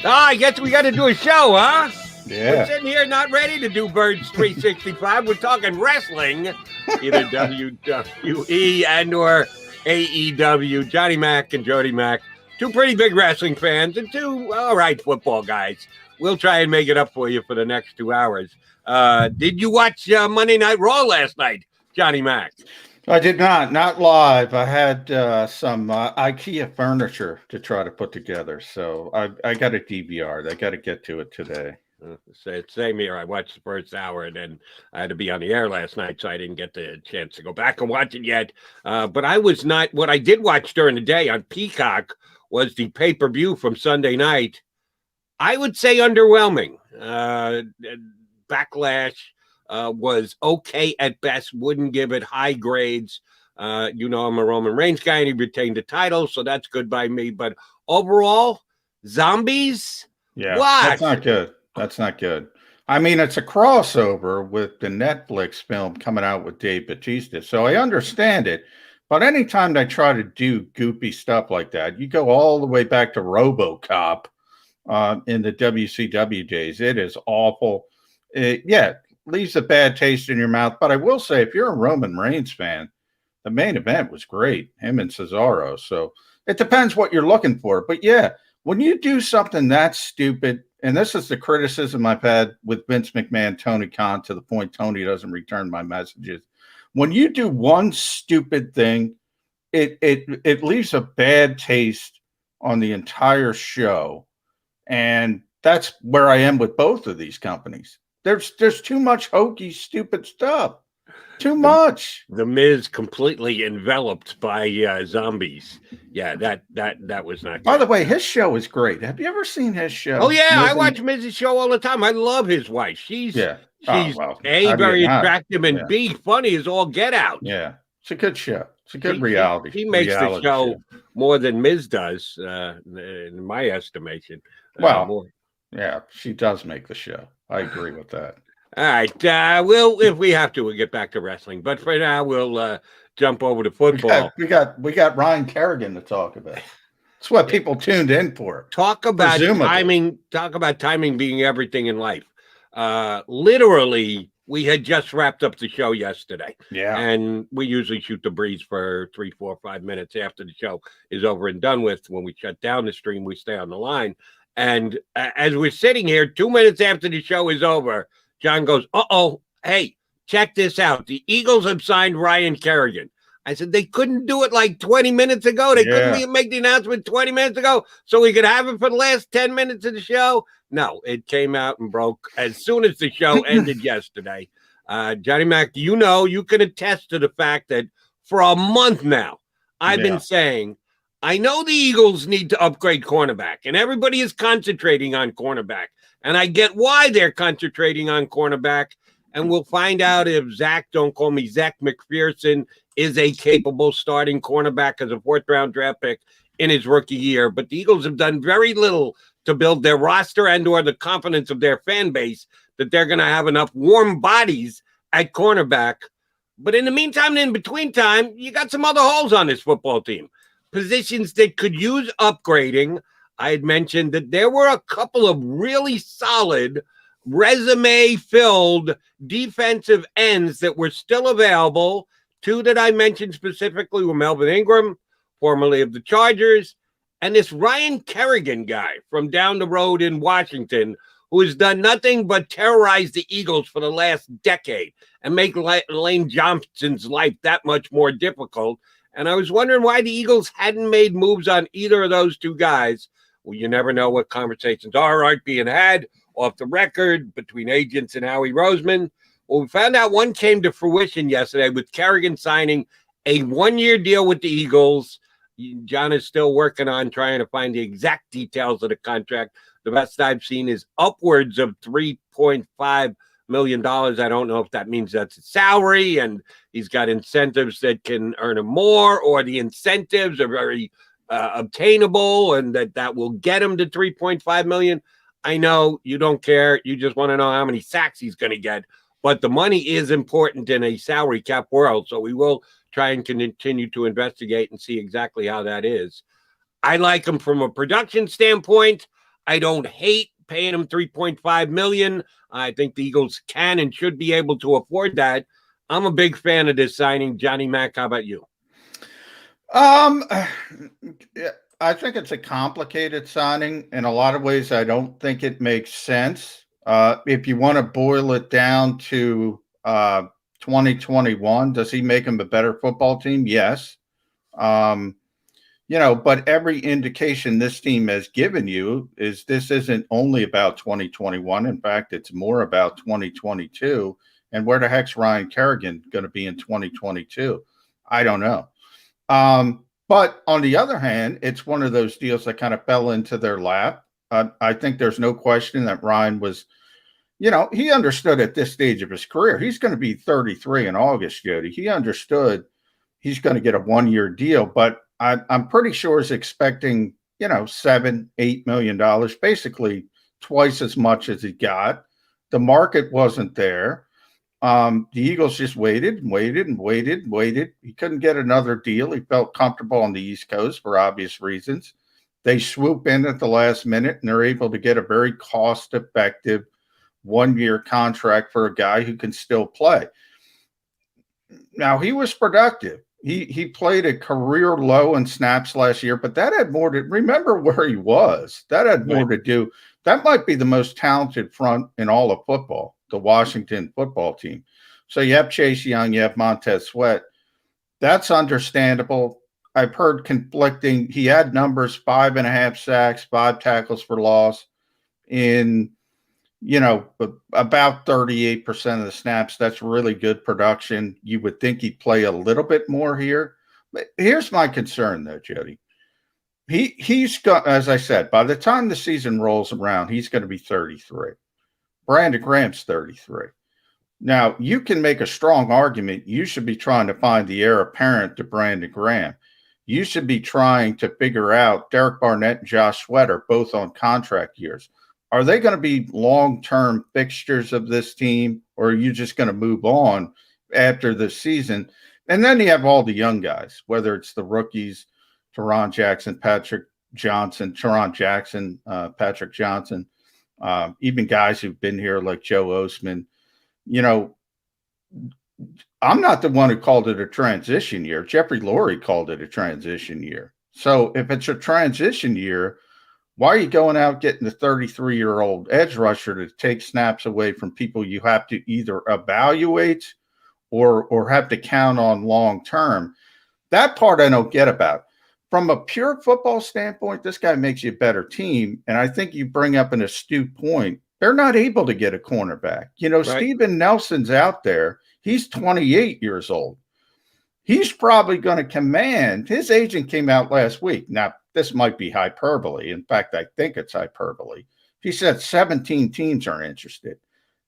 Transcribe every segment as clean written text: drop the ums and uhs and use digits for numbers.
I guess we got to do a show, huh? Yeah. We're sitting here not ready to do Birds 365. We're talking wrestling, either WWE and or AEW. Johnny Mac and Jody Mac, two pretty big wrestling fans and two all right football guys. We'll try and make it up for you for the next 2 hours. Did you watch Monday Night Raw last night, Johnny Mac? I did not live. I had some IKEA furniture to try to put together, so I got a DVR. I got to get to it today. Same here. I watched the first hour, and then I had to be on the air last night, so I didn't get the chance to go back and watch it yet. But I was not. What I did watch during the day on Peacock was the pay-per-view from Sunday night. I would say underwhelming. Backlash was okay at best. Wouldn't give it high grades. I'm a Roman Reigns guy, and he retained the title, so that's good by me. But overall, zombies. Yeah, what? That's not good. That's not good. I mean, it's a crossover with the Netflix film coming out with Dave Bautista, so I understand it. But anytime they try to do goopy stuff like that, you go all the way back to RoboCop in the WCW days. It is awful. Leaves a bad taste in your mouth. But I will say, if you're a Roman Reigns fan, the main event was great, him and Cesaro. So it depends what you're looking for. But yeah, when you do something that stupid, and this is the criticism I've had with Vince McMahon, Tony Khan, to the point Tony doesn't return my messages. When you do one stupid thing, it leaves a bad taste on the entire show. And that's where I am with both of these companies. There's too much hokey, stupid stuff. Too much. The Miz completely enveloped by zombies. Yeah, that was not good. By the way, his show is great. Have you ever seen his show? Oh yeah, I watch Miz's show all the time. I love his wife. She's very attractive and B, funny as all get out. Yeah, it's a good show. It's a good reality. He makes the show more than Miz does, in my estimation. Yeah, she does make the show. I agree with that. All right. If we have to, we'll get back to wrestling. But for now, we'll jump over to football. We got Ryan Kerrigan to talk about. That's what people tuned in for. Talk about timing. Talk about timing being everything in life. Literally, we had just wrapped up the show yesterday. Yeah. And we usually shoot the breeze for 3, 4, 5 minutes after the show is over and done with. When we shut down the stream, we stay on the line. And as we're sitting here, 2 minutes after the show is over, John goes, hey, check this out. The Eagles have signed Ryan Kerrigan. I said, they couldn't do it like 20 minutes ago. They couldn't make the announcement 20 minutes ago so we could have it for the last 10 minutes of the show. No, it came out and broke as soon as the show ended yesterday. Johnny Mac, you can attest to the fact that for a month now, I've been saying, I know the Eagles need to upgrade cornerback, and everybody is concentrating on cornerback. And I get why they're concentrating on cornerback. And we'll find out if Zach McPherson is a capable starting cornerback as a 4th-round draft pick in his rookie year. But the Eagles have done very little to build their roster and or the confidence of their fan base that they're going to have enough warm bodies at cornerback. But in the meantime, in between time, you got some other holes on this football team. Positions that could use upgrading. I had mentioned that there were a couple of really solid resume-filled defensive ends that were still available. 2 that I mentioned specifically were Melvin Ingram, formerly of the Chargers, and this Ryan Kerrigan guy from down the road in Washington, who has done nothing but terrorize the Eagles for the last decade and make Lane Johnson's life that much more difficult. And I was wondering why the Eagles hadn't made moves on either of those 2 guys. Well, you never know what conversations aren't being had off the record between agents and Howie Roseman. Well, we found out one came to fruition yesterday with Kerrigan signing a 1-year deal with the Eagles. John is still working on trying to find the exact details of the contract. The best I've seen is upwards of $3.5 million. I don't know if that means that's a salary and he's got incentives that can earn him more, or the incentives are very obtainable and that will get him to $3.5 million. I know you don't care. You just want to know how many sacks he's going to get. But the money is important in a salary cap world. So we will try and continue to investigate and see exactly how that is. I like him from a production standpoint. I don't hate paying him $3.5 million. I think the Eagles can and should be able to afford that. I'm a big fan of this signing. Johnny Mac, how about you? Yeah, I think it's a complicated signing. In a lot of ways, I don't think it makes sense. If you want to boil it down to 2021, does he make him a better football team? Yes. But every indication this team has given you is this isn't only about 2021. In fact, it's more about 2022. And where the heck's Ryan Kerrigan going to be in 2022? I don't know. But on the other hand, it's one of those deals that kind of fell into their lap. I think there's no question that Ryan was, he understood at this stage of his career, he's going to be 33 in August, Jody. He understood he's going to get a 1-year deal, but I'm pretty sure he's expecting, $7-8 million, basically twice as much as he got. The market wasn't there. The Eagles just waited and waited and waited and waited. He couldn't get another deal. He felt comfortable on the East Coast for obvious reasons. They swoop in at the last minute and they're able to get a very cost-effective 1-year contract for a guy who can still play. Now, he was productive. He played a career low in snaps last year, but that had more to remember where he was. That had more to do. That might be the most talented front in all of football, the Washington football team. So you have Chase Young, you have Montez Sweat. That's understandable. I've heard conflicting. He had numbers, 5.5 sacks, 5 tackles for loss in, about 38% of the snaps. That's really good production. You would think he'd play a little bit more here. But here's my concern, though, Jody. He's got, as I said, by the time the season rolls around, he's going to be 33. Brandon Graham's 33. Now, you can make a strong argument. You should be trying to find the heir apparent to Brandon Graham. You should be trying to figure out Derek Barnett and Josh Sweat are both on contract years. Are they going to be long-term fixtures of this team, or are you just going to move on after the season? And then you have all the young guys, whether it's the rookies, Teron Jackson, Patrick Johnson, even guys who've been here like Joe Osman. I'm not the one who called it a transition year. Jeffrey Lurie called it a transition year. So if it's a transition year, why are you going out getting the 33-year-old edge rusher to take snaps away from people you have to either evaluate or have to count on long term? That part I don't get about. From a pure football standpoint, this guy makes you a better team. And I think you bring up an astute point. They're not able to get a cornerback. Right. Steven Nelson's out there. He's 28 years old. He's probably going to command. His agent came out last week. Now, this might be hyperbole. In fact, I think it's hyperbole. He said 17 teams are interested.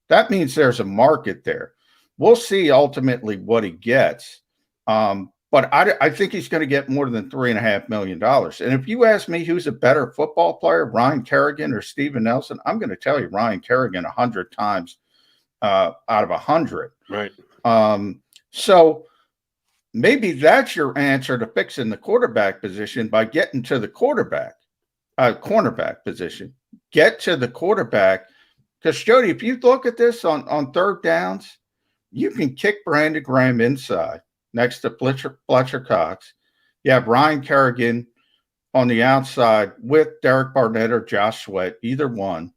That means there's a market there. We'll see ultimately what he gets. But I think he's going to get more than $3.5 million. And if you ask me who's a better football player, Ryan Kerrigan or Steven Nelson, I'm going to tell you Ryan Kerrigan 100 times out of 100. Right. So maybe that's your answer to fixing the quarterback position by getting to the cornerback position. Get to the quarterback. Because, Jody, if you look at this on third downs, you can kick Brandon Graham inside next to Fletcher Cox. You have Ryan Kerrigan on the outside with Derek Barnett or Josh Sweat, either one.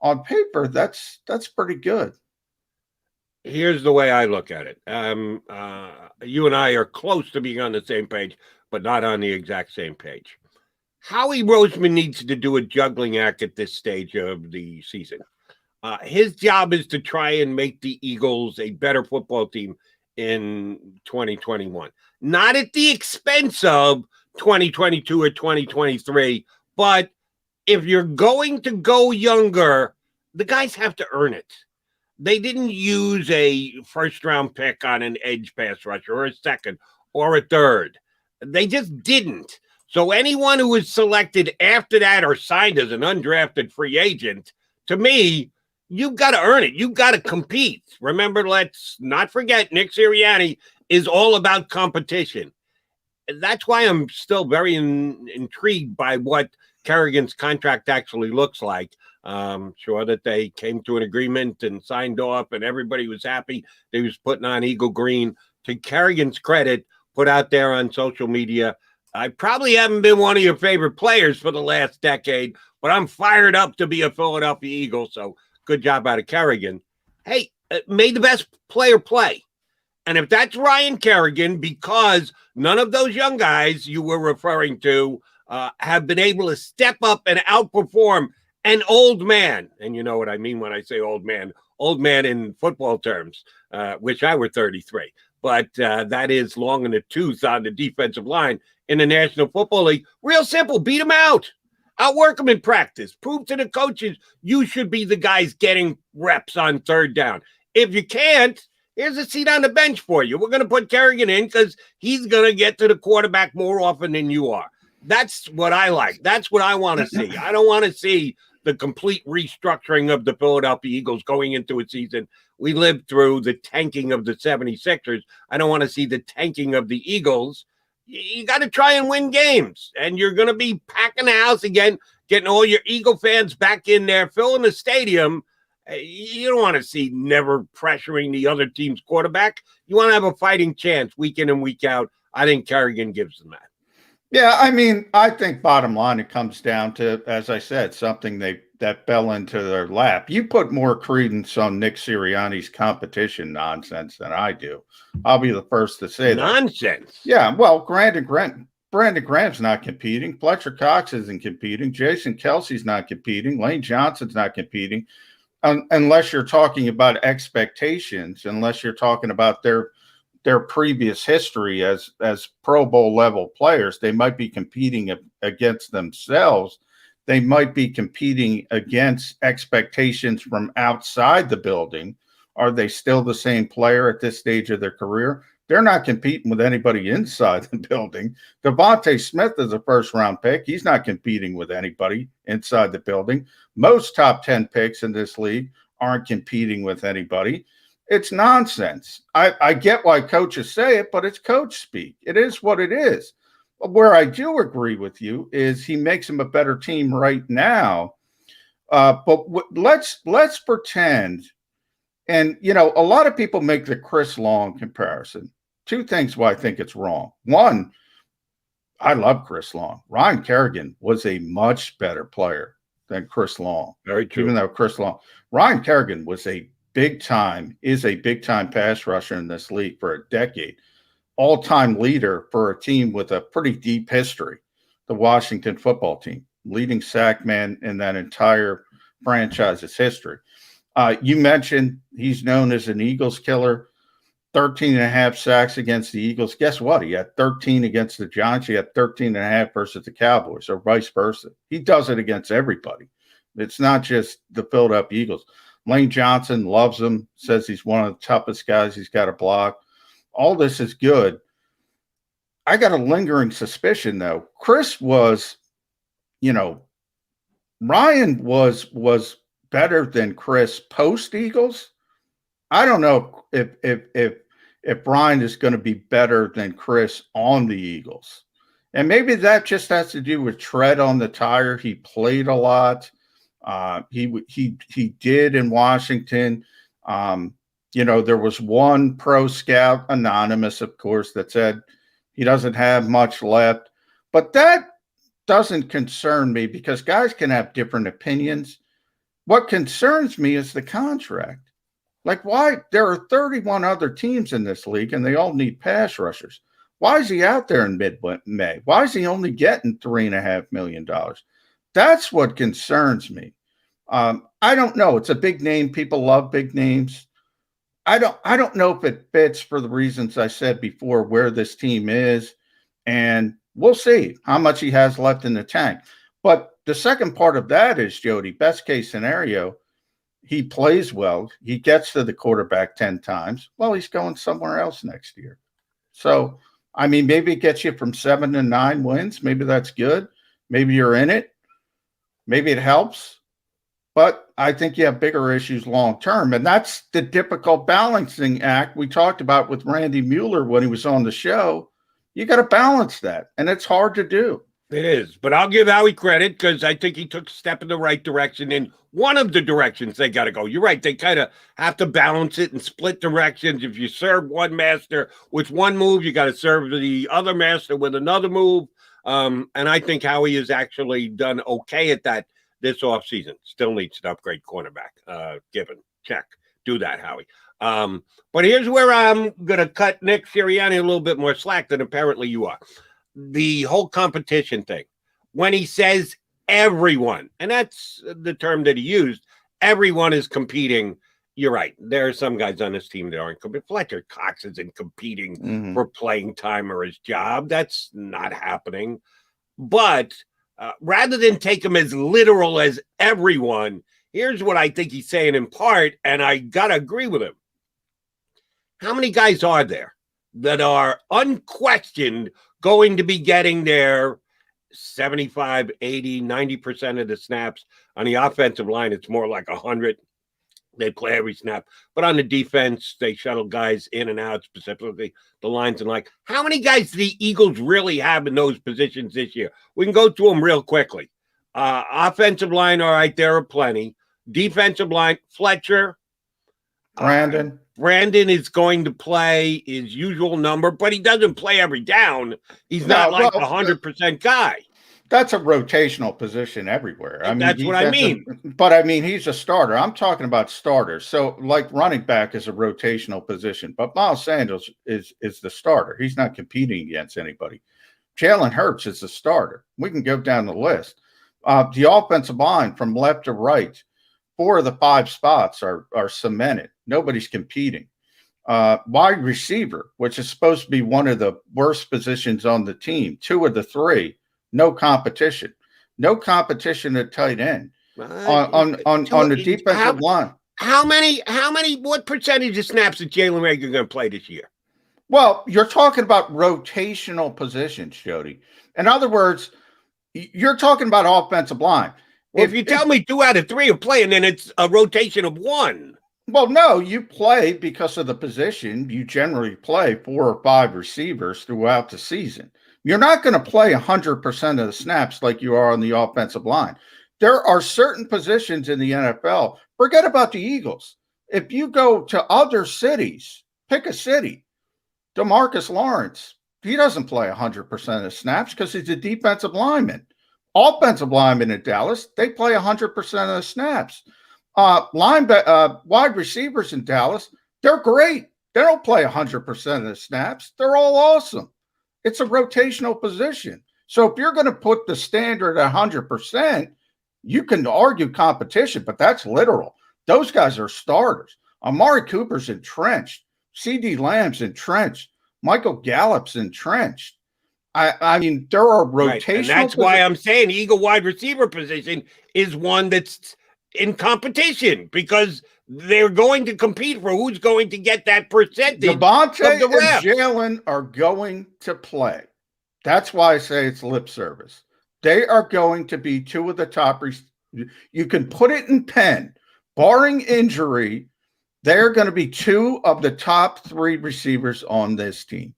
On paper, that's pretty good. Here's the way I look at it. You and I are close to being on the same page, but not on the exact same page. Howie Roseman needs to do a juggling act at this stage of the season. His job is to try and make the Eagles a better football team in 2021, not at the expense of 2022 or 2023. But if you're going to go younger, the guys have to earn it. They didn't use a first-round pick on an edge pass rusher or a second or a third. They just didn't. So anyone who was selected after that or signed as an undrafted free agent, to me, you've got to earn it. You've got to compete. Remember, let's not forget, Nick Sirianni is all about competition. that's why I'm still very intrigued by what Kerrigan's contract actually looks like. Sure that they came to an agreement and signed off and everybody was happy. They was putting on Eagle Green. To Kerrigan's credit, put out there on social media, I probably haven't been one of your favorite players for the last decade, but I'm fired up to be a Philadelphia Eagle. So good job out of Kerrigan. Hey, made the best player play. And if that's Ryan Kerrigan, because none of those young guys you were referring to have been able to step up and outperform an old man. And you know what I mean when I say old man in football terms, wish I were 33. But that is long in the tooth on the defensive line in the National Football League. Real simple, beat them out. Outwork them in practice. Prove to the coaches you should be the guys getting reps on third down. If you can't, here's a seat on the bench for you. We're going to put Kerrigan in because he's going to get to the quarterback more often than you are. That's what I like. That's what I want to see. I don't want to see the complete restructuring of the Philadelphia Eagles going into a season. We lived through the tanking of the 76ers. I don't want to see the tanking of the Eagles. You got to try and win games, and you're going to be packing the house again, getting all your Eagle fans back in there, filling the stadium. You don't want to see never pressuring the other team's quarterback. You want to have a fighting chance week in and week out. I think Kerrigan gives them that. Yeah, I mean, I think bottom line, it comes down to, as I said, something that fell into their lap. You put more credence on Nick Sirianni's competition nonsense than I do. I'll be the first to say nonsense. Yeah, well, Brandon Graham's not competing. Fletcher Cox isn't competing. Jason Kelsey's not competing. Lane Johnson's not competing. Unless you're talking about expectations, unless you're talking about their previous history as Pro Bowl level players, they might be competing against themselves. They might be competing against expectations from outside the building. Are they still the same player at this stage of their career? They're not competing with anybody inside the building. Devontae Smith is a first-round pick. He's not competing with anybody inside the building. Most top 10 picks in this league aren't competing with anybody. It's nonsense. I get why coaches say it, but it's coach speak. It is what it is. Where I do agree with you is he makes them a better team right now. But let's pretend, and you know, a lot of people make the Chris Long comparison. Two things why I think it's wrong. One, I love Chris Long. Ryan Kerrigan was a much better player than Chris Long. Very true. Even though Ryan Kerrigan was a big time pass rusher in this league for a decade. All-time leader for a team with a pretty deep history, the Washington football team, leading sack man in that entire franchise's history. You mentioned he's known as an Eagles killer, 13 and a half sacks against the Eagles. Guess what? He had 13 against the Giants. He had 13 and a half versus the Cowboys, or vice versa. He does it against everybody. It's not just the Philadelphia Eagles. Lane Johnson loves him, says he's one of the toughest guys he's got to block. All this is good. I got a lingering suspicion, though. Chris was, Ryan was better than Chris post Eagles. I don't know if Ryan is going to be better than Chris on the Eagles. And maybe that just has to do with tread on the tire. He played a lot. He did in Washington. There was one pro scout, anonymous, of course, that said he doesn't have much left. But that doesn't concern me because guys can have different opinions. What concerns me is the contract. Like, why? There are 31 other teams in this league, and they all need pass rushers. Why is he out there in mid-May? Why is he only getting $3.5 million? That's what concerns me. I don't know. It's a big name. People love big names. I don't know if it fits for the reasons I said before where this team is, and we'll see how much he has left in the tank. But the second part of that is, Jody, best case scenario, he plays well. He gets to the quarterback 10 times. Well, he's going somewhere else next year. So, I mean, maybe it gets you from 7 to 9 wins. Maybe that's good. Maybe you're in it. Maybe it helps. But I think you have bigger issues long term. And that's the difficult balancing act we talked about with Randy Mueller when he was on the show. You got to balance that, and it's hard to do. It is, but I'll give Howie credit because I think he took a step in the right direction in one of the directions they got to go. You're right. They kind of have to balance it and split directions. If you serve one master with one move, you got to serve the other master with another move. And I think Howie has actually done okay at that this offseason. Still needs to upgrade cornerback. Given. Check. Do that, Howie. But here's where I'm going to cut Nick Sirianni a little bit more slack than apparently you are. The whole competition thing. When he says everyone, and that's the term that he used, everyone is competing. You're right. There are some guys on this team that aren't competing. Fletcher Cox isn't competing for playing time or his job. That's not happening. But rather than take him as literal as everyone, here's what I think he's saying in part, and I got to agree with him. How many guys are there that are unquestioned going to be getting their 75, 80, 90% of the snaps? On the offensive line, it's more like 100. They play every snap. But on the defense, they shuttle guys in and out, specifically the lines and like. How many guys do the Eagles really have in those positions this year? We can go through them real quickly. Offensive line, all right, there are plenty. Defensive line, Fletcher. Brandon is going to play his usual number, but he doesn't play every down. He's not like a 100% guy. That's a rotational position everywhere. I mean, that's what I mean. But I mean, he's a starter. I'm talking about starters. So, like running back is a rotational position, but Miles Sanders is the starter. He's not competing against anybody. Jalen Hurts is the starter. We can go down the list. The offensive line from left to right, 4 of the 5 spots are cemented. Nobody's competing. Wide receiver, which is supposed to be one of the worst positions on the team, 2 of the 3, no competition. No competition at tight end. On the defensive line. What percentage of snaps is Jalen Reagor going to play this year? Well, you're talking about rotational positions, Jody. In other words, you're talking about offensive line. If you tell me 2 out of 3 are playing, then it's a rotation of 1. Well, no, you play because of the position. You generally play 4 or 5 receivers throughout the season. You're not going to play 100% of the snaps like you are on the offensive line. There are certain positions in the NFL. Forget about the Eagles. If you go to other cities, pick a city. DeMarcus Lawrence, he doesn't play 100% of snaps because he's a defensive lineman. Offensive linemen in Dallas, they play 100% of the snaps. Wide receivers in Dallas, they're great. They don't play 100% of the snaps. They're all awesome. It's a rotational position. So if you're going to put the standard at 100%, you can argue competition, but that's literal. Those guys are starters. Amari Cooper's entrenched. CD Lamb's entrenched. Michael Gallup's entrenched. I mean, there are rotational. Right. And that's why I'm saying the Eagle wide receiver position is one that's in competition because they're going to compete for who's going to get that percentage. Devontae and Jalen are going to play. That's why I say it's lip service. They are going to be 2 of the top. You can put it in pen. Barring injury, they're going to be 2 of the top 3 receivers on this team.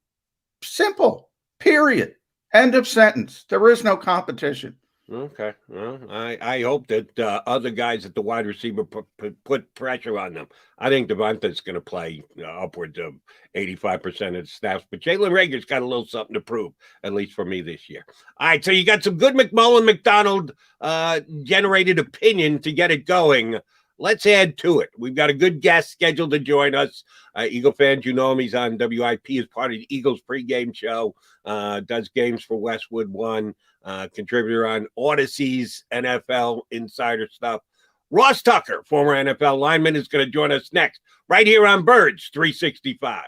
Simple. Period. End of sentence. There is no competition. Okay. Well, I hope that other guys at the wide receiver put pressure on them. I think Devontae's going to play upwards of 85% of the snaps, but Jalen Reagor's got a little something to prove, at least for me this year. All right, so you got some good McMullen McDonald generated opinion to get it going. Let's add to it. We've got a good guest scheduled to join us. Eagle fans, you know him. He's on WIP as part of the Eagles pregame show. Does games for Westwood One. Contributor on Odyssey's NFL Insider stuff. Ross Tucker, former NFL lineman, is going to join us next, right here on Birds 365.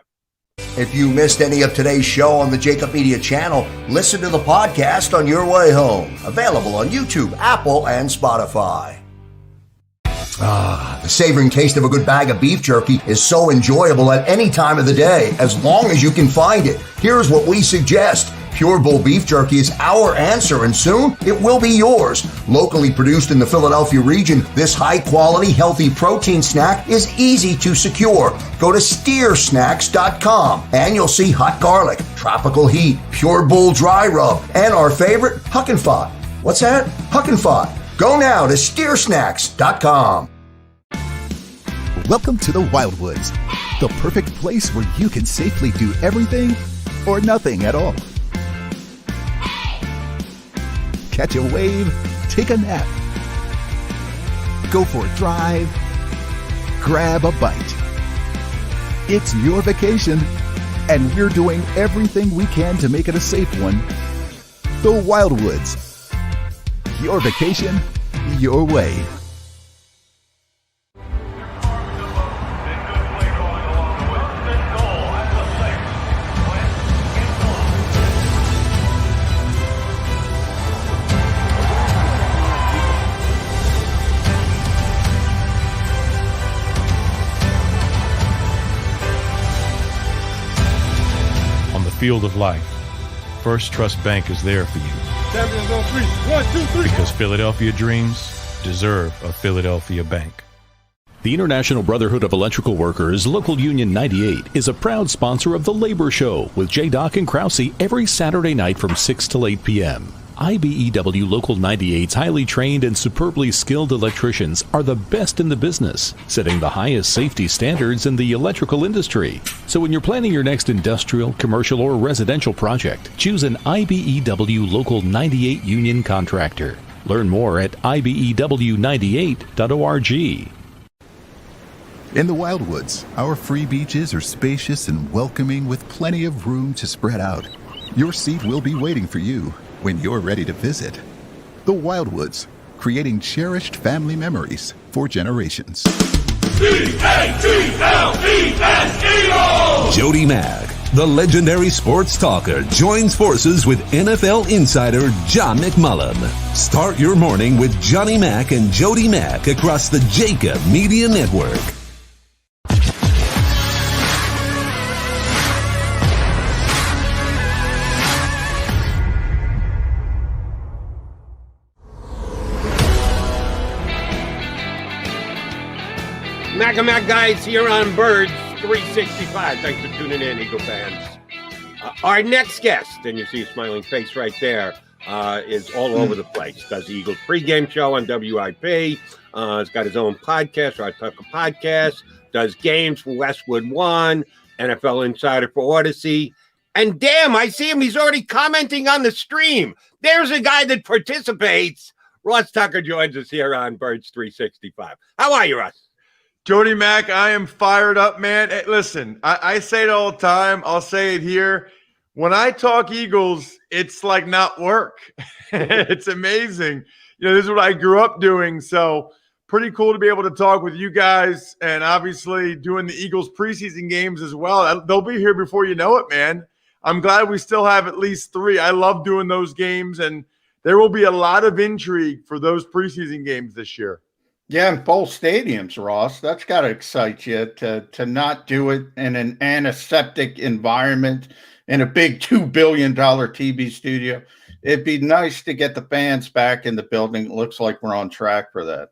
If you missed any of today's show on the JAKIB Media channel, listen to the podcast on your way home. Available on YouTube, Apple, and Spotify. The savoring taste of a good bag of beef jerky is so enjoyable at any time of the day, as long as you can find it. Here's what we suggest. Pure Bull beef jerky is our answer, and soon it will be yours. Locally produced in the Philadelphia region, this high-quality, healthy protein snack is easy to secure. Go to steersnacks.com, and you'll see hot garlic, Tropical Heat, Pure Bull Dry Rub, and our favorite, Huck and Fod. What's that? Huck and Fod. Go now to steersnacks.com. Welcome to the Wildwoods, the perfect place where you can safely do everything or nothing at all. Catch a wave, take a nap, go for a drive, grab a bite. It's your vacation, and we're doing everything we can to make it a safe one. The Wildwoods. Your vacation, your way. Field of life, First Trust Bank is there for you. Champions on three. 1, 2, 3. Because Philadelphia dreams deserve a Philadelphia bank. The International Brotherhood of Electrical Workers, Local Union 98, is a proud sponsor of The Labor Show with J. Doc and Krause every Saturday night from 6 till 8 p.m. IBEW Local 98's highly trained and superbly skilled electricians are the best in the business, setting the highest safety standards in the electrical industry. So when you're planning your next industrial, commercial, or residential project, choose an IBEW Local 98 union contractor. Learn more at ibew98.org. In the Wildwoods, our free beaches are spacious and welcoming with plenty of room to spread out. Your seat will be waiting for you when you're ready to visit. The Wildwoods, creating cherished family memories for generations. C-A-T-L-E-S-E-O! Jody Mack, the legendary sports talker, joins forces with NFL insider John McMullen. Start your morning with Johnny Mack and Jody Mack across the JAKIB Media Network. Mac and Mac guys here on Birds 365. Thanks for tuning in, Eagle fans. Our next guest, and you see a smiling face right there, is all over the place. Does the Eagles pregame show on WIP. He's got his own podcast, Rod Tucker Podcast. Does games for Westwood One, NFL Insider for Odyssey. And damn, I see him. He's already commenting on the stream. There's a guy that participates. Ross Tucker joins us here on Birds 365. How are you, Ross? Jody Mack, I am fired up, man. Hey, listen, I say it all the time. I'll say it here. When I talk Eagles, it's like not work. It's amazing. You know, this is what I grew up doing. So pretty cool to be able to talk with you guys and obviously doing the Eagles preseason games as well. They'll be here before you know it, man. I'm glad we still have at least 3. I love doing those games, and there will be a lot of intrigue for those preseason games this year. Yeah, in full stadiums, Ross. That's got to excite you to not do it in an antiseptic environment in a big $2 billion TV studio. It'd be nice to get the fans back in the building. It looks like we're on track for that.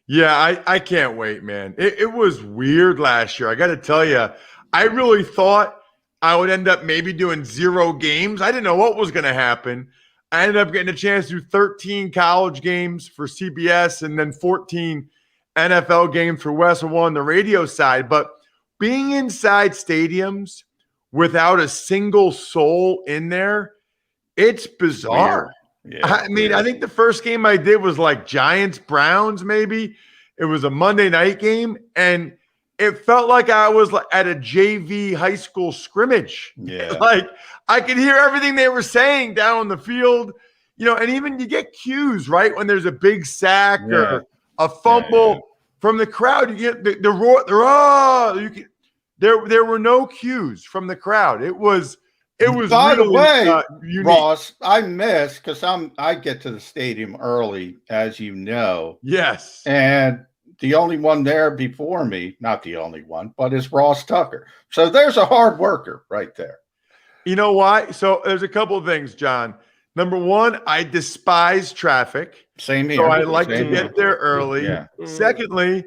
Yeah, I can't wait, man. It was weird last year. I got to tell you, I really thought I would end up maybe doing 0 games. I didn't know what was going to happen. I ended up getting a chance to do 13 college games for CBS and then 14 NFL games for Westwood One, the radio side. But being inside stadiums without a single soul in there, it's bizarre. Yeah, I mean, I think the first game I did was like Giants-Browns maybe. It was a Monday night game, and it felt like I was at a JV high school scrimmage. Yeah. Like I could hear everything they were saying down on the field, you know, and even you get cues, right? When there's a big sack or a fumble from the crowd, you get the roar, there were no cues from the crowd. It was By really, the way, unique. Ross, I missed because I get to the stadium early, as you know. Yes. And the only one there before me, not the only one, but is Ross Tucker. So there's a hard worker right there. You know why? So there's a couple of things, John. Number one, I despise traffic. Same here. So I like to get there early. Yeah. Secondly,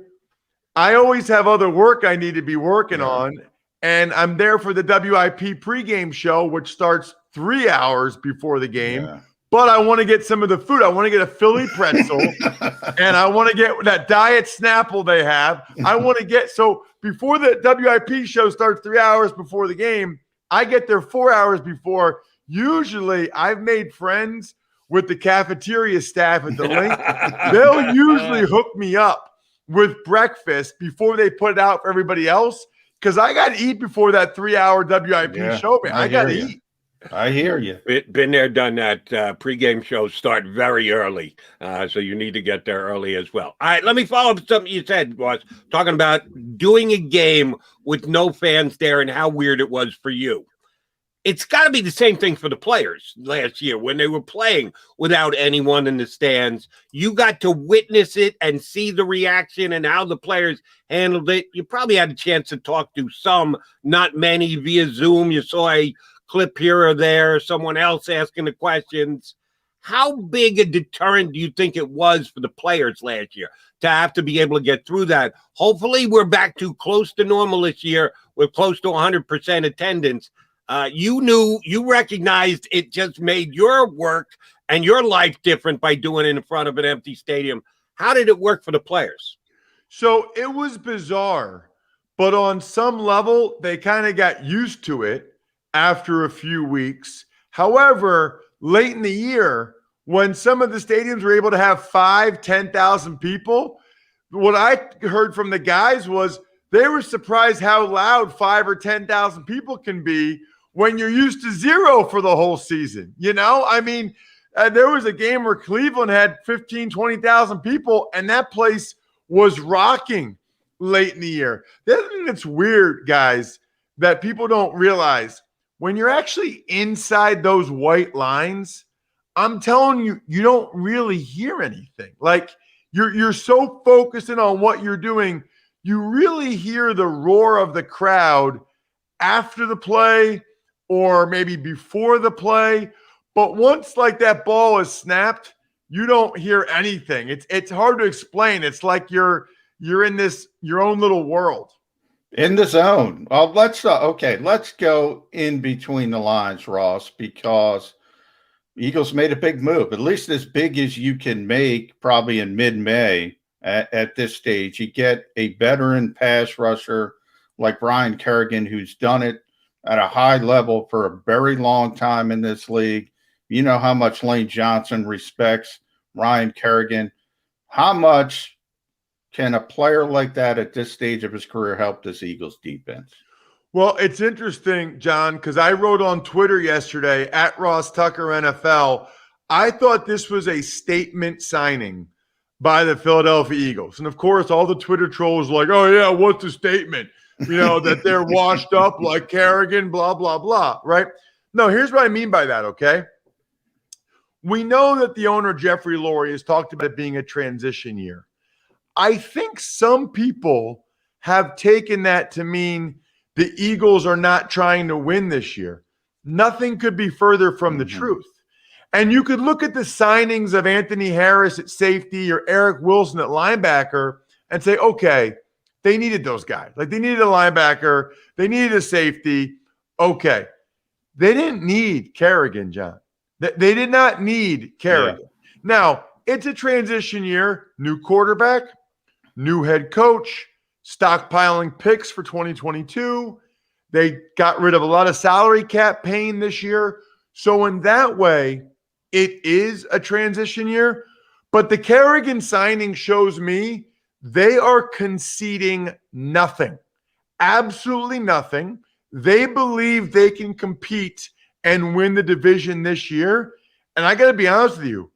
I always have other work I need to be working on. and I'm there for the WIP pregame show, which starts 3 hours before the game. Yeah. But I want to get some of the food. I want to get a Philly pretzel, and I want to get that diet Snapple they have. I want to get, so before the WIP show starts 3 hours before the game, I get there 4 hours before. Usually, I've made friends with the cafeteria staff at the link. They'll usually hook me up with breakfast before they put it out for everybody else, because I got to eat before that 3 hour WIP show, man. I got to eat. I hear you. Been there, done that. Pregame shows start very early, so you need to get there early as well. All right, let me follow up something you said, boss, talking about doing a game with no fans there and how weird it was for you. It's got to be the same thing for the players last year when they were playing without anyone in the stands. You got to witness it and see the reaction and how the players handled it. You probably had a chance to talk to some, not many, via Zoom. You saw a clip here or there, someone else asking the questions. How big a deterrent do you think it was for the players last year to have to be able to get through that? Hopefully we're back to close to normal this year with close to 100% attendance. You recognized it just made your work and your life different by doing it in front of an empty stadium. How did it work for the players? So it was bizarre, but on some level, they kind of got used to it after a few weeks. However, late in the year, when some of the stadiums were able to have 5,000, 10,000 people, what I heard from the guys was they were surprised how loud 5,000 or 10,000 people can be when you're used to 0 for the whole season. You know, I mean, there was a game where Cleveland had 15,000, 20,000 people, and that place was rocking late in the year. The other thing that's weird, guys, that people don't realize, when you're actually inside those white lines, I'm telling you, you don't really hear anything. Like you're so focused in on what you're doing, you really hear the roar of the crowd after the play or maybe before the play. But once like that ball is snapped, you don't hear anything. It's hard to explain. It's like you're in this your own little world. In the zone. Well, let's go in between the lines, Ross, because Eagles made a big move, at least as big as you can make probably in mid-May at this stage. You get a veteran pass rusher like Ryan Kerrigan, who's done it at a high level for a very long time in this league. You know how much Lane Johnson respects Ryan Kerrigan. How much can a player like that at this stage of his career help this Eagles defense? Well, it's interesting, John, because I wrote on Twitter yesterday at Ross Tucker NFL, I thought this was a statement signing by the Philadelphia Eagles. And of course, all the Twitter trolls were like, oh yeah, what's the statement? You know, that they're washed up like Kerrigan, blah, blah, blah, right? No, here's what I mean by that, okay? We know that the owner, Jeffrey Lurie, has talked about it being a transition year. I think some people have taken that to mean the Eagles are not trying to win this year. Nothing could be further from the truth. And you could look at the signings of Anthony Harris at safety or Eric Wilson at linebacker and say, okay, they needed those guys. Like they needed a linebacker. They needed a safety. Okay. They didn't need Kerrigan, John. They did not need Kerrigan. Yeah. Now, it's a transition year, new quarterback, new head coach, stockpiling picks for 2022. They got rid of a lot of salary cap pain this year. So in that way, it is a transition year. But the Kerrigan signing shows me they are conceding nothing, absolutely nothing. They believe they can compete and win the division this year. And I got to be honest with you,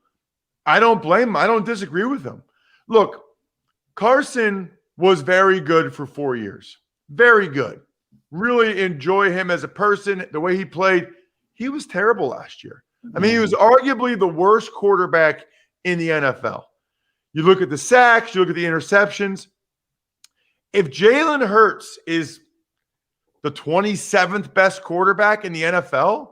I don't blame them. I don't disagree with them. Look, Carson was very good for 4 years. Very good. Really enjoy him as a person, the way he played. He was terrible last year. I mean, he was arguably the worst quarterback in the NFL. You look at the sacks, you look at the interceptions. If Jalen Hurts is the 27th best quarterback in the NFL,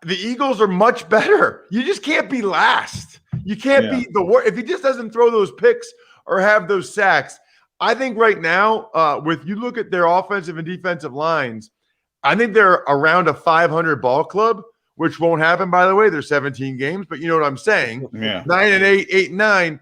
the Eagles are much better. You just can't be last. You can't be the worst. If he just doesn't throw those picks or have those sacks, I think right now, with you look at their offensive and defensive lines, I think they're around a 500 ball club, which won't happen, by the way. There's 17 games, but you know what I'm saying. Yeah. 9-8, 8-9.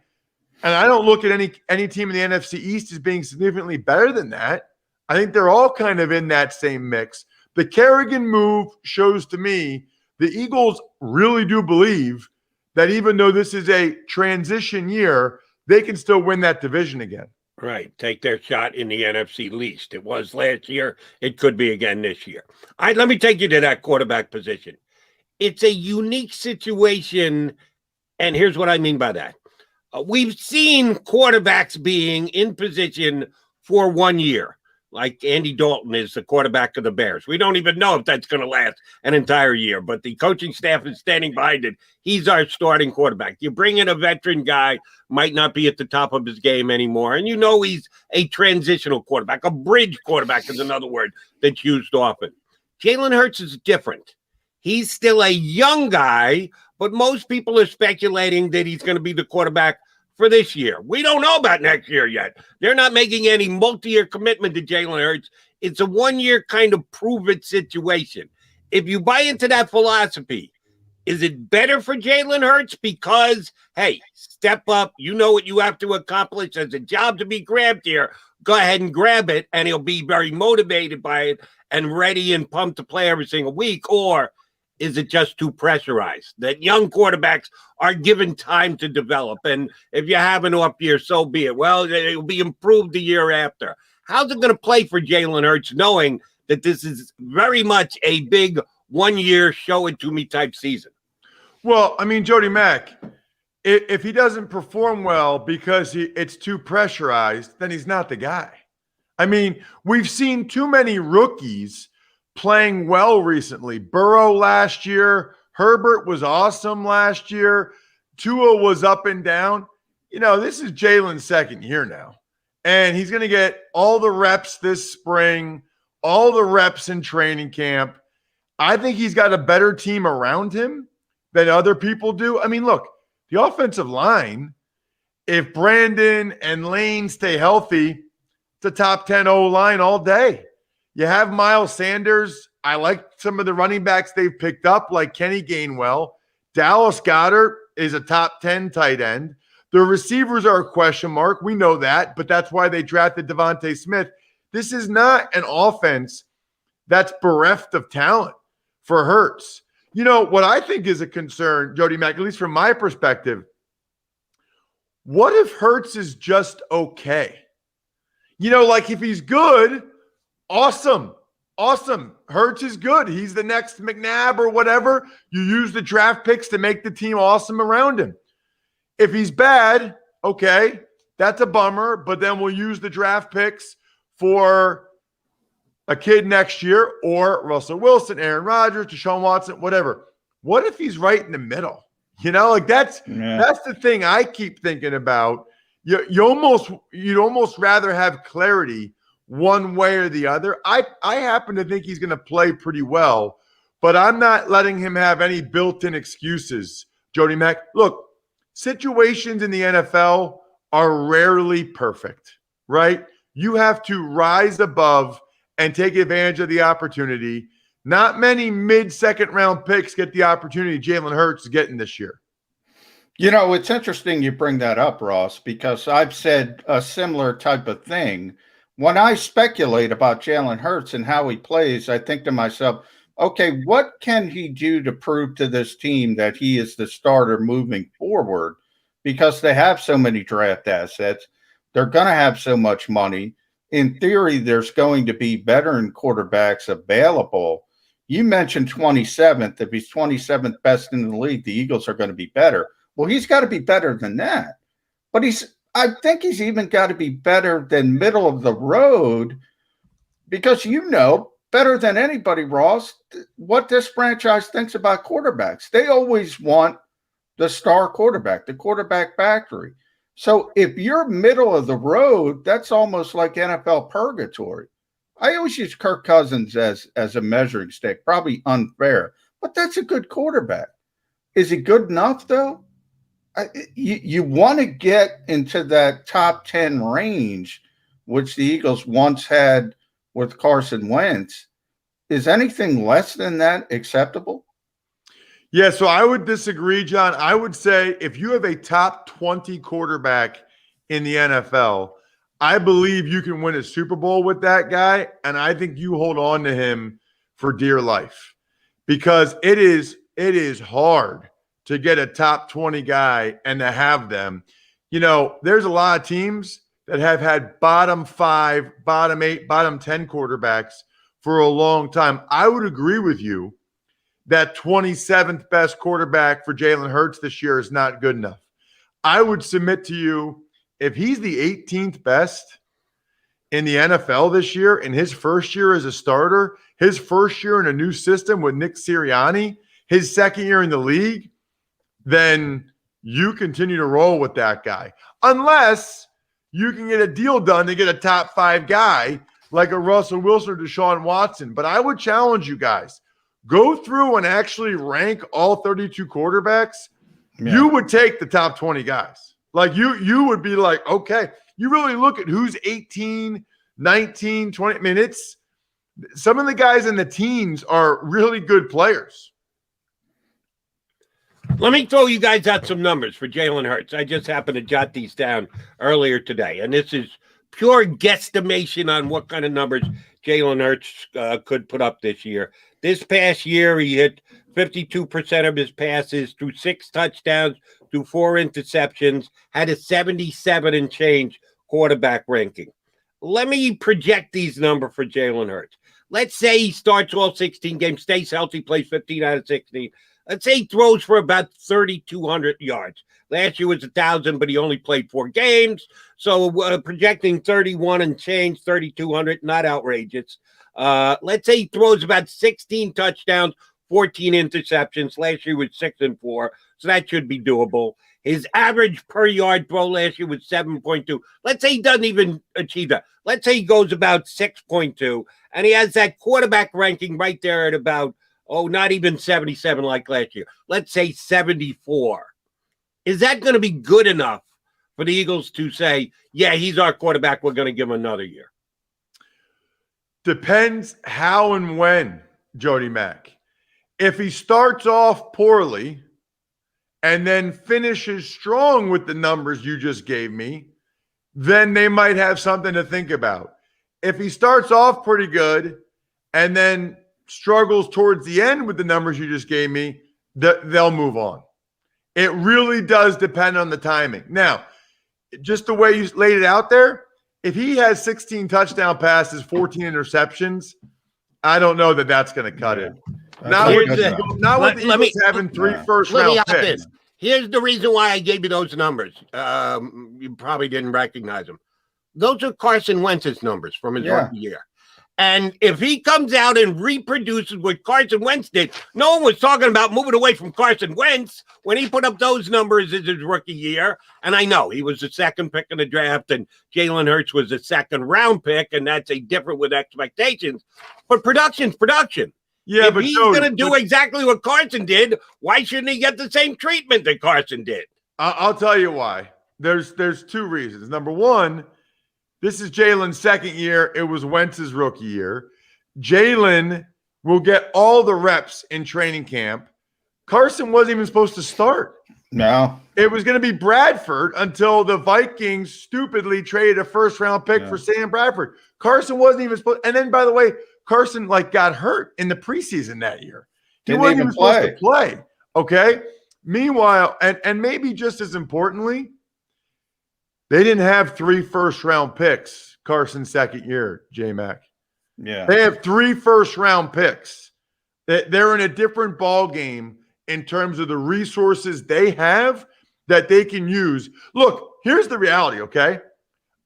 And I don't look at any team in the NFC East as being significantly better than that. I think they're all kind of in that same mix. The Kerrigan move shows to me the Eagles really do believe that even though this is a transition year, they can still win that division again. Right. Take their shot in the NFC least. It was last year. It could be again this year. All right, let me take you to that quarterback position. It's a unique situation, and here's what I mean by that. We've seen quarterbacks being in position for 1 year, like Andy Dalton is the quarterback of the Bears. We don't even know if that's going to last an entire year, but the coaching staff is standing behind it. He's our starting quarterback. You bring in a veteran guy, might not be at the top of his game anymore, and you know he's a transitional quarterback. A bridge quarterback is another word that's used often. Jalen Hurts is different. He's still a young guy, but most people are speculating that he's going to be the quarterback for this year. We don't know about next year yet. They're not making any multi-year commitment to Jalen Hurts. It's a 1 year kind of prove-it situation. If you buy into that philosophy, is it better for Jalen Hurts because, hey, step up, you know what you have to accomplish, there's a job to be grabbed here, go ahead and grab it, and he'll be very motivated by it and ready and pumped to play every single week? Or is it just too pressurized that young quarterbacks are given time to develop? And if you have an off year, so be it. Well, it will be improved the year after. How's it going to play for Jalen Hurts knowing that this is very much a big 1 year show it to me type season? Well, I mean, Jody Mack, if he doesn't perform well because it's too pressurized, then he's not the guy. I mean, we've seen too many rookies playing well recently. Burrow last year, Herbert was awesome last year, Tua was up and down. You know, this is Jalen's second year now, and he's going to get all the reps this spring, all the reps in training camp. I think he's got a better team around him than other people do. I mean, look, the offensive line, if Brandon and Lane stay healthy, it's a top 10 O-line all day. You have Miles Sanders. I like some of the running backs they've picked up, like Kenny Gainwell. Dallas Goedert is a top 10 tight end. The receivers are a question mark. We know that, but that's why they drafted Devontae Smith. This is not an offense that's bereft of talent for Hurts. You know, what I think is a concern, Jody Mack, at least from my perspective, what if Hurts is just okay? You know, like if he's good, awesome. Hurts is good. He's the next McNabb or whatever. You use the draft picks to make the team awesome around him. If he's bad, okay, that's a bummer, but then we'll use the draft picks for a kid next year, or Russell Wilson, Aaron Rodgers, Deshaun Watson, whatever. What if he's right in the middle? You know, like that's the thing I keep thinking about. You'd almost rather have clarity one way or the other. I happen to think he's going to play pretty well, but I'm not letting him have any built-in excuses, Jody Mack. Look, situations in the NFL are rarely perfect, right? You have to rise above and take advantage of the opportunity. Not many mid-second round picks get the opportunity Jalen Hurts is getting this year. You know, it's interesting you bring that up, Ross, because I've said a similar type of thing. When I speculate about Jalen Hurts and how he plays, I think to myself, okay, what can he do to prove to this team that he is the starter moving forward? Because they have so many draft assets. They're going to have so much money. In theory, there's going to be veteran quarterbacks available. You mentioned 27th. If he's 27th best in the league, the Eagles are going to be better. Well, he's got to be better than that. But I think he's even got to be better than middle of the road, because you know better than anybody, Ross, what this franchise thinks about quarterbacks. They always want the star quarterback, the quarterback factory. So if you're middle of the road, that's almost like NFL purgatory. I always use Kirk Cousins as a measuring stick, probably unfair, but that's a good quarterback. Is he good enough, though? You want to get into that top 10 range which the Eagles once had with Carson Wentz, is anything less than that acceptable? Yeah, so I would disagree, John. I would say if you have a top 20 quarterback in the NFL, I believe you can win a Super Bowl with that guy, and I think you hold on to him for dear life because it is hard to get a top 20 guy and to have them. You know, there's a lot of teams that have had bottom 5, bottom 8, bottom 10 quarterbacks for a long time. I would agree with you that 27th best quarterback for Jalen Hurts this year is not good enough. I would submit to you, if he's the 18th best in the NFL this year, in his first year as a starter, his first year in a new system with Nick Sirianni, his second year in the league, then you continue to roll with that guy. Unless you can get a deal done to get a top 5 guy like a Russell Wilson or Deshaun Watson. But I would challenge you guys, go through and actually rank all 32 quarterbacks. Yeah. You would take the top 20 guys. Like you would be like, okay, you really look at who's 18, 19, 20. I mean, it's some of the guys in the teens are really good players. Let me throw you guys out some numbers for Jalen Hurts. I just happened to jot these down earlier today, and this is pure guesstimation on what kind of numbers Jalen Hurts could put up this year. This past year, he hit 52% of his passes, threw 6 touchdowns, threw 4 interceptions, had a 77 and change quarterback ranking. Let me project these numbers for Jalen Hurts. Let's say he starts all 16 games, stays healthy, plays 15 out of 16. Let's say he throws for about 3,200 yards. Last year was 1,000, but he only played 4 games. So projecting 31 and change, 3,200, not outrageous. Let's say he throws about 16 touchdowns, 14 interceptions. Last year was 6 and 4, so that should be doable. His average per yard throw last year was 7.2. Let's say he doesn't even achieve that. Let's say he goes about 6.2, and he has that quarterback ranking right there at about, not even 77 like last year. Let's say 74. Is that going to be good enough for the Eagles to say, yeah, he's our quarterback, we're going to give him another year? Depends how and when, Jody Mack. If he starts off poorly and then finishes strong with the numbers you just gave me, then they might have something to think about. If he starts off pretty good and then struggles towards the end with the numbers you just gave me, they'll move on. It really does depend on the timing. Now, just the way you laid it out there, if he has 16 touchdown passes, 14 interceptions, I don't know that that's going to cut it. Not with the Eagles having 3 first-round picks. Here's the reason why I gave you those numbers. You probably didn't recognize them. Those are Carson Wentz's numbers from his rookie year. And if he comes out and reproduces what Carson Wentz did, no one was talking about moving away from Carson Wentz when he put up those numbers in his rookie year. And I know he was the 2nd pick in the draft and Jalen Hurts was the 2nd round pick, and that's a different with expectations. But production's production. Yeah, if he's going to do exactly what Carson did, why shouldn't he get the same treatment that Carson did? I'll tell you why. There's 2 reasons. Number one, this is Jalen's 2nd year. It was Wentz's rookie year. Jalen will get all the reps in training camp. Carson wasn't even supposed to start. No. It was going to be Bradford until the Vikings stupidly traded a 1st-round pick for Sam Bradford. Carson wasn't even supposed – and then, by the way, Carson got hurt in the preseason that year. He wasn't even supposed to play. Okay? Meanwhile, and maybe just as importantly, they didn't have 3 first-round picks Carson's 2nd year, J-Mac. Yeah. They have 3 first-round picks. They're in a different ball game in terms of the resources they have that they can use. Look, here's the reality, okay?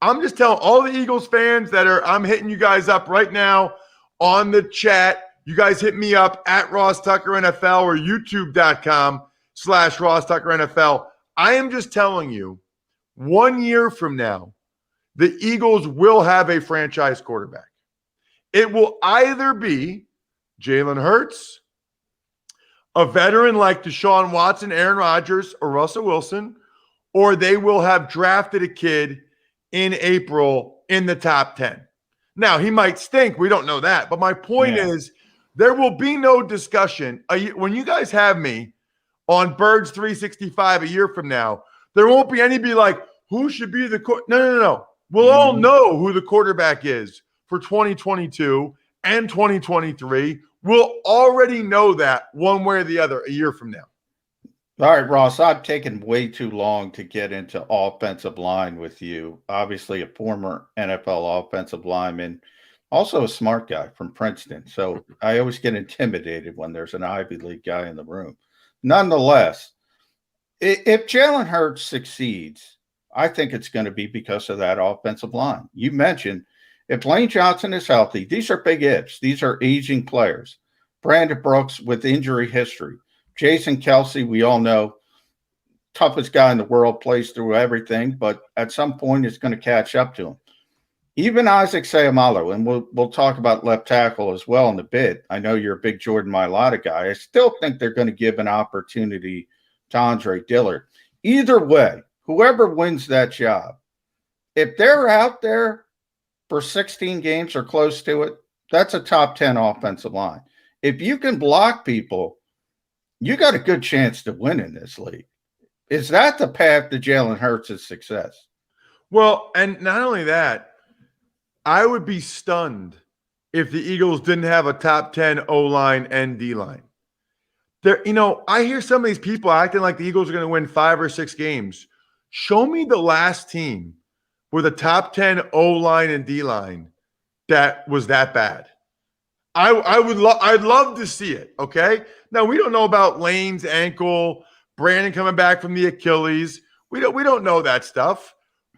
I'm just telling all the Eagles fans I'm hitting you guys up right now on the chat. You guys hit me up at Ross Tucker NFL or youtube.com/Ross Tucker NFL. I am just telling you, 1 year from now, the Eagles will have a franchise quarterback. It will either be Jalen Hurts, a veteran like Deshaun Watson, Aaron Rodgers, or Russell Wilson, or they will have drafted a kid in April in the top 10. Now, he might stink. We don't know that. But my point is, there will be no discussion. When you guys have me on Birds 365 a year from now, there won't be any be like, who should be the No. We'll all know who the quarterback is for 2022 and 2023. We'll already know that one way or the other a year from now. All right, Ross, I've taken way too long to get into offensive line with you. Obviously, a former NFL offensive lineman, also a smart guy from Princeton. So I always get intimidated when there's an Ivy League guy in the room. Nonetheless, if Jalen Hurts succeeds, I think it's going to be because of that offensive line. You mentioned if Lane Johnson is healthy, these are big ifs. These are aging players. Brandon Brooks with injury history. Jason Kelsey, we all know, toughest guy in the world, plays through everything, but at some point it's going to catch up to him. Even Isaac Seumalo, and we'll talk about left tackle as well in a bit. I know you're a big Jordan Mailata guy. I still think they're going to give an opportunity to Andre Dillard. Either way, whoever wins that job, if they're out there for 16 games or close to it, that's a top 10 offensive line. If you can block people, you got a good chance to win in this league. Is that the path to Jalen Hurts' success? Well, and not only that, I would be stunned if the Eagles didn't have a top 10 O-line and D-line. I hear some of these people acting like the Eagles are going to win 5 or 6 games. Show me the last team with a top 10 O-line and D-line that was that bad. I'd love to see it, okay? Now, we don't know about Lane's ankle, Brandon coming back from the Achilles. We don't know that stuff.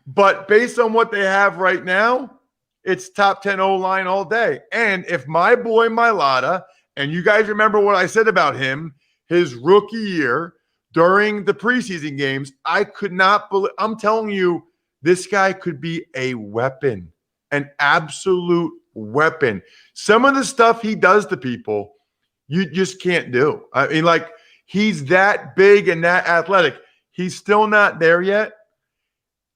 But based on what they have right now, it's top 10 O-line all day. And if my boy Mailata, and you guys remember what I said about him, his rookie year during the preseason games, I could not believe – I'm telling you, this guy could be a weapon, an absolute weapon. Some of the stuff he does to people, you just can't do. I mean, like, he's that big and that athletic. He's still not there yet.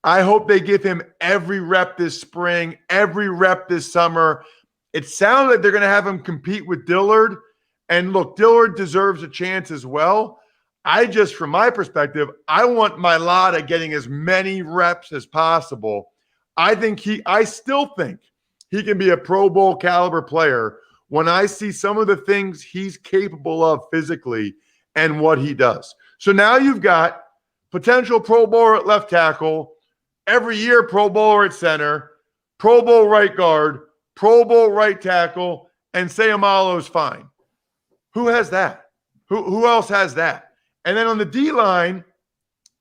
I hope they give him every rep this spring, every rep this summer. It sounds like they're going to have him compete with Dillard. And look, Dillard deserves a chance as well. From my perspective, I want Mailata getting as many reps as possible. I still think he can be a Pro Bowl caliber player when I see some of the things he's capable of physically and what he does. So now you've got potential Pro Bowler at left tackle, every year Pro Bowler at center, Pro Bowl right guard, Pro Bowl right tackle, and Seumalo's fine. Who has that? Who else has that? And then on the D-line,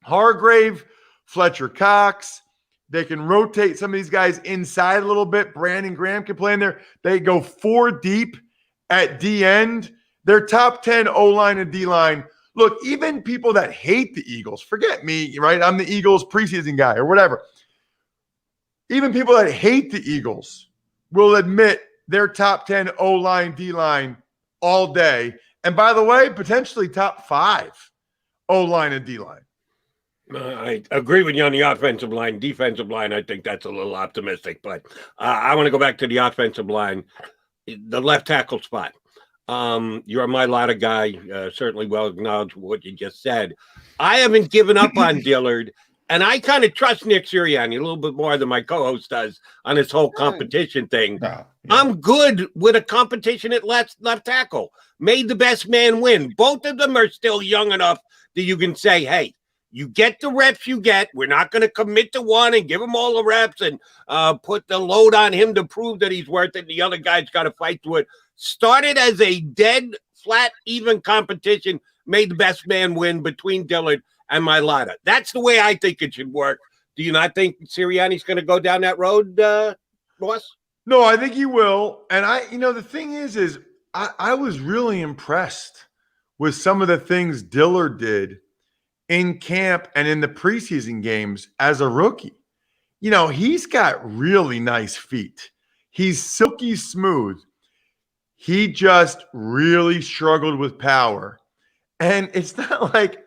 Hargrave, Fletcher Cox. They can rotate some of these guys inside a little bit. Brandon Graham can play in there. They go 4 deep at D-end. They're top 10 O-line and D-line. Look, even people that hate the Eagles, forget me, right? I'm the Eagles preseason guy or whatever. Even people that hate the Eagles will admit they're top 10 O-line, D-line all day. And by the way, potentially top 5 O-line and D-line. I agree with you on the offensive line. Defensive line, I think that's a little optimistic. But I want to go back to the offensive line, the left tackle spot. You're a Mailata guy, certainly well acknowledged what you just said. I haven't given up on Dillard, and I kind of trust Nick Sirianni a little bit more than my co-host does on this whole competition thing. I'm good with a competition at left tackle. Made the best man win. Both of them are still young enough that you can say, hey, you get the reps you get. We're not going to commit to one and give him all the reps and put the load on him to prove that he's worth it. The other guy's got to fight to it. Started as a dead, flat, even competition. Made the best man win between Dillard and Mailata. That's the way I think it should work. Do you not think Sirianni's going to go down that road, boss? No, I think he will. And the thing is I was really impressed with some of the things Dillard did in camp and in the preseason games as a rookie. He's got really nice feet. He's silky smooth. He just really struggled with power. And it's not like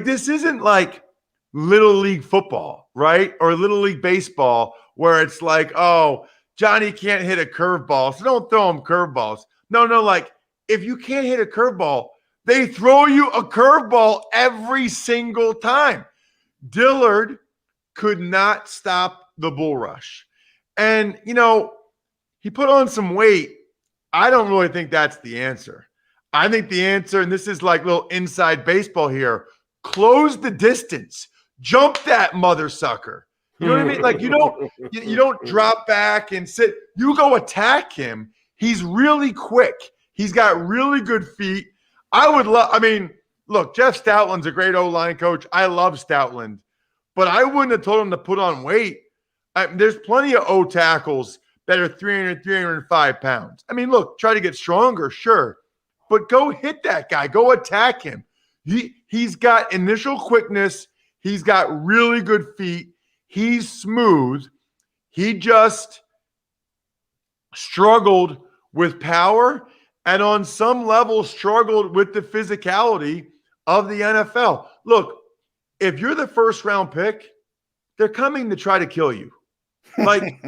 this isn't like Little League football, right? Or Little League baseball where it's like, oh, Johnny can't hit a curveball, so don't throw him curveballs. No, like if you can't hit a curveball, they throw you a curveball every single time. Dillard could not stop the bull rush. And, he put on some weight. I don't really think that's the answer. I think the answer, and this is like little inside baseball here, close the distance. Jump that mother sucker. You know what I mean? Like you don't drop back and sit. You go attack him. He's really quick. He's got really good feet. Look, Jeff Stoutland's a great O-line coach. I love Stoutland, but I wouldn't have told him to put on weight. There's plenty of O tackles that are 300, 305 pounds. Look, try to get stronger, sure, but go hit that guy. Go attack him. He's got initial quickness. He's got really good feet. He's smooth. He just struggled with power and on some level struggled with the physicality of the NFL. Look, if you're the first round pick, they're coming to try to kill you. Like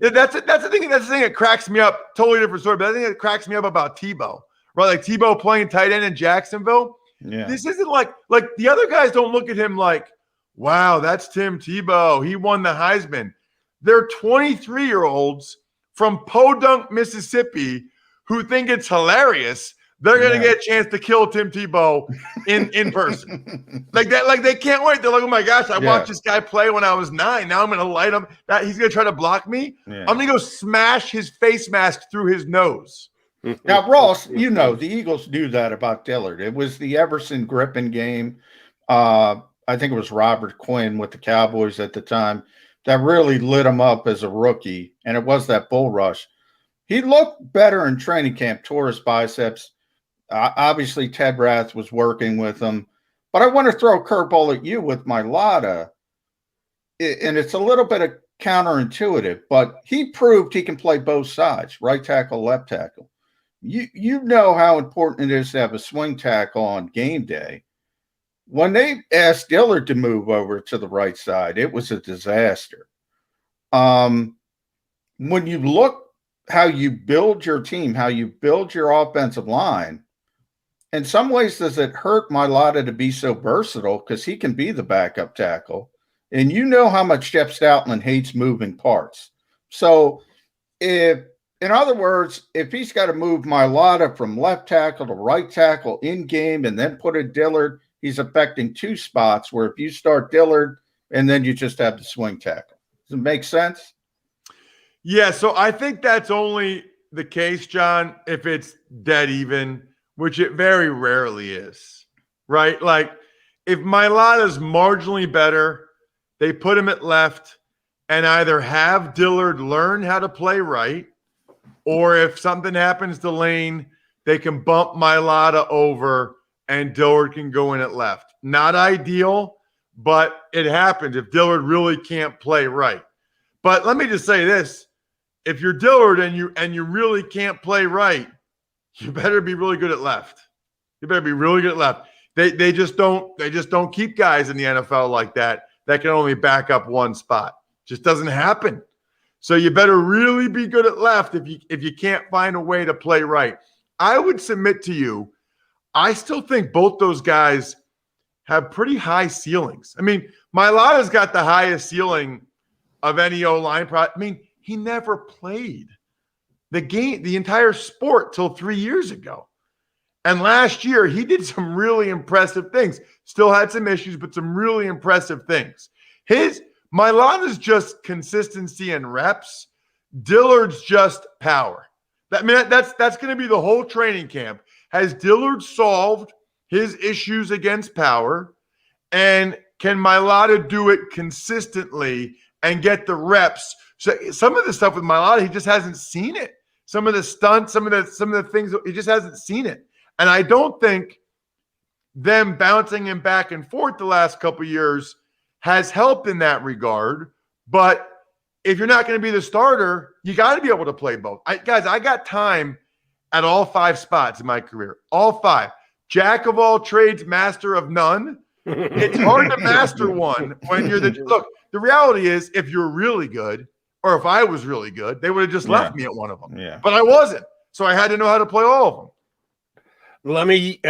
that's the thing that cracks me up. Totally different story, but I think that cracks me up about Tebow, right? Like Tebow playing tight end in Jacksonville. Yeah. This isn't like the other guys don't look at him like, wow, that's Tim Tebow. He won the Heisman. They're 23-year-olds from Podunk, Mississippi, who think it's hilarious. They're going to get a chance to kill Tim Tebow in person. Like that. Like they can't wait. They're like, oh my gosh, I watched this guy play when I was 9. Now I'm going to light him. He's going to try to block me. Yeah. I'm going to go smash his face mask through his nose. Now, Ross, the Eagles knew that about Dillard. It was the Everson Griffin game. I think it was Robert Quinn with the Cowboys at the time that really lit him up as a rookie, and it was that bull rush. He looked better in training camp, tore his biceps. Obviously, Ted Rath was working with him. But I want to throw a curveball at you with Mailata, and it's a little bit of counterintuitive, but he proved he can play both sides, right tackle, left tackle. You know how important it is to have a swing tackle on game day. When they asked Dillard to move over to the right side, it was a disaster. When you look how you build your team, how you build your offensive line, in some ways, does it hurt Mailata to be so versatile because he can be the backup tackle? And you know how much Jeff Stoutland hates moving parts. So in other words, if he's got to move Mailata from left tackle to right tackle in game and then put a Dillard, he's affecting two spots where if you start Dillard and then you just have the swing tackle. Does it make sense? Yeah, so I think that's only the case, John, if it's dead even, which it very rarely is, right? Like if Mailata's marginally better, they put him at left and either have Dillard learn how to play right, or if something happens to Lane, they can bump Mailata over and Dillard can go in at left. Not ideal, but it happens if Dillard really can't play right. But let me just say this. If you're Dillard and you really can't play right, you better be really good at left. You better be really good at left. They just don't keep guys in the NFL like that can only back up one spot. Just doesn't happen. So you better really be good at left if you can't find a way to play right. I would submit to you, I still think both those guys have pretty high ceilings. Mailata's got the highest ceiling of any O-line. He never played the entire sport till 3 years ago. And last year, he did some really impressive things. Still had some issues, but some really impressive things. Mailata's just consistency and reps. Dillard's just power. That's going to be the whole training camp. Has Dillard solved his issues against power? And can Mailata do it consistently and get the reps? So some of the stuff with Mailata, he just hasn't seen it. Some of the stunts, some of the things, he just hasn't seen it. And I don't think them bouncing him back and forth the last couple of years has helped in that regard. But if you're not going to be the starter, you got to be able to play both. I got time at all 5 spots in my career. All 5. Jack of all trades, master of none. It's hard to master one when you're look, the reality is if you're really good Or if I was really good, they would have just left me at one of them. Yeah. But I wasn't. So I had to know how to play all of them. Let me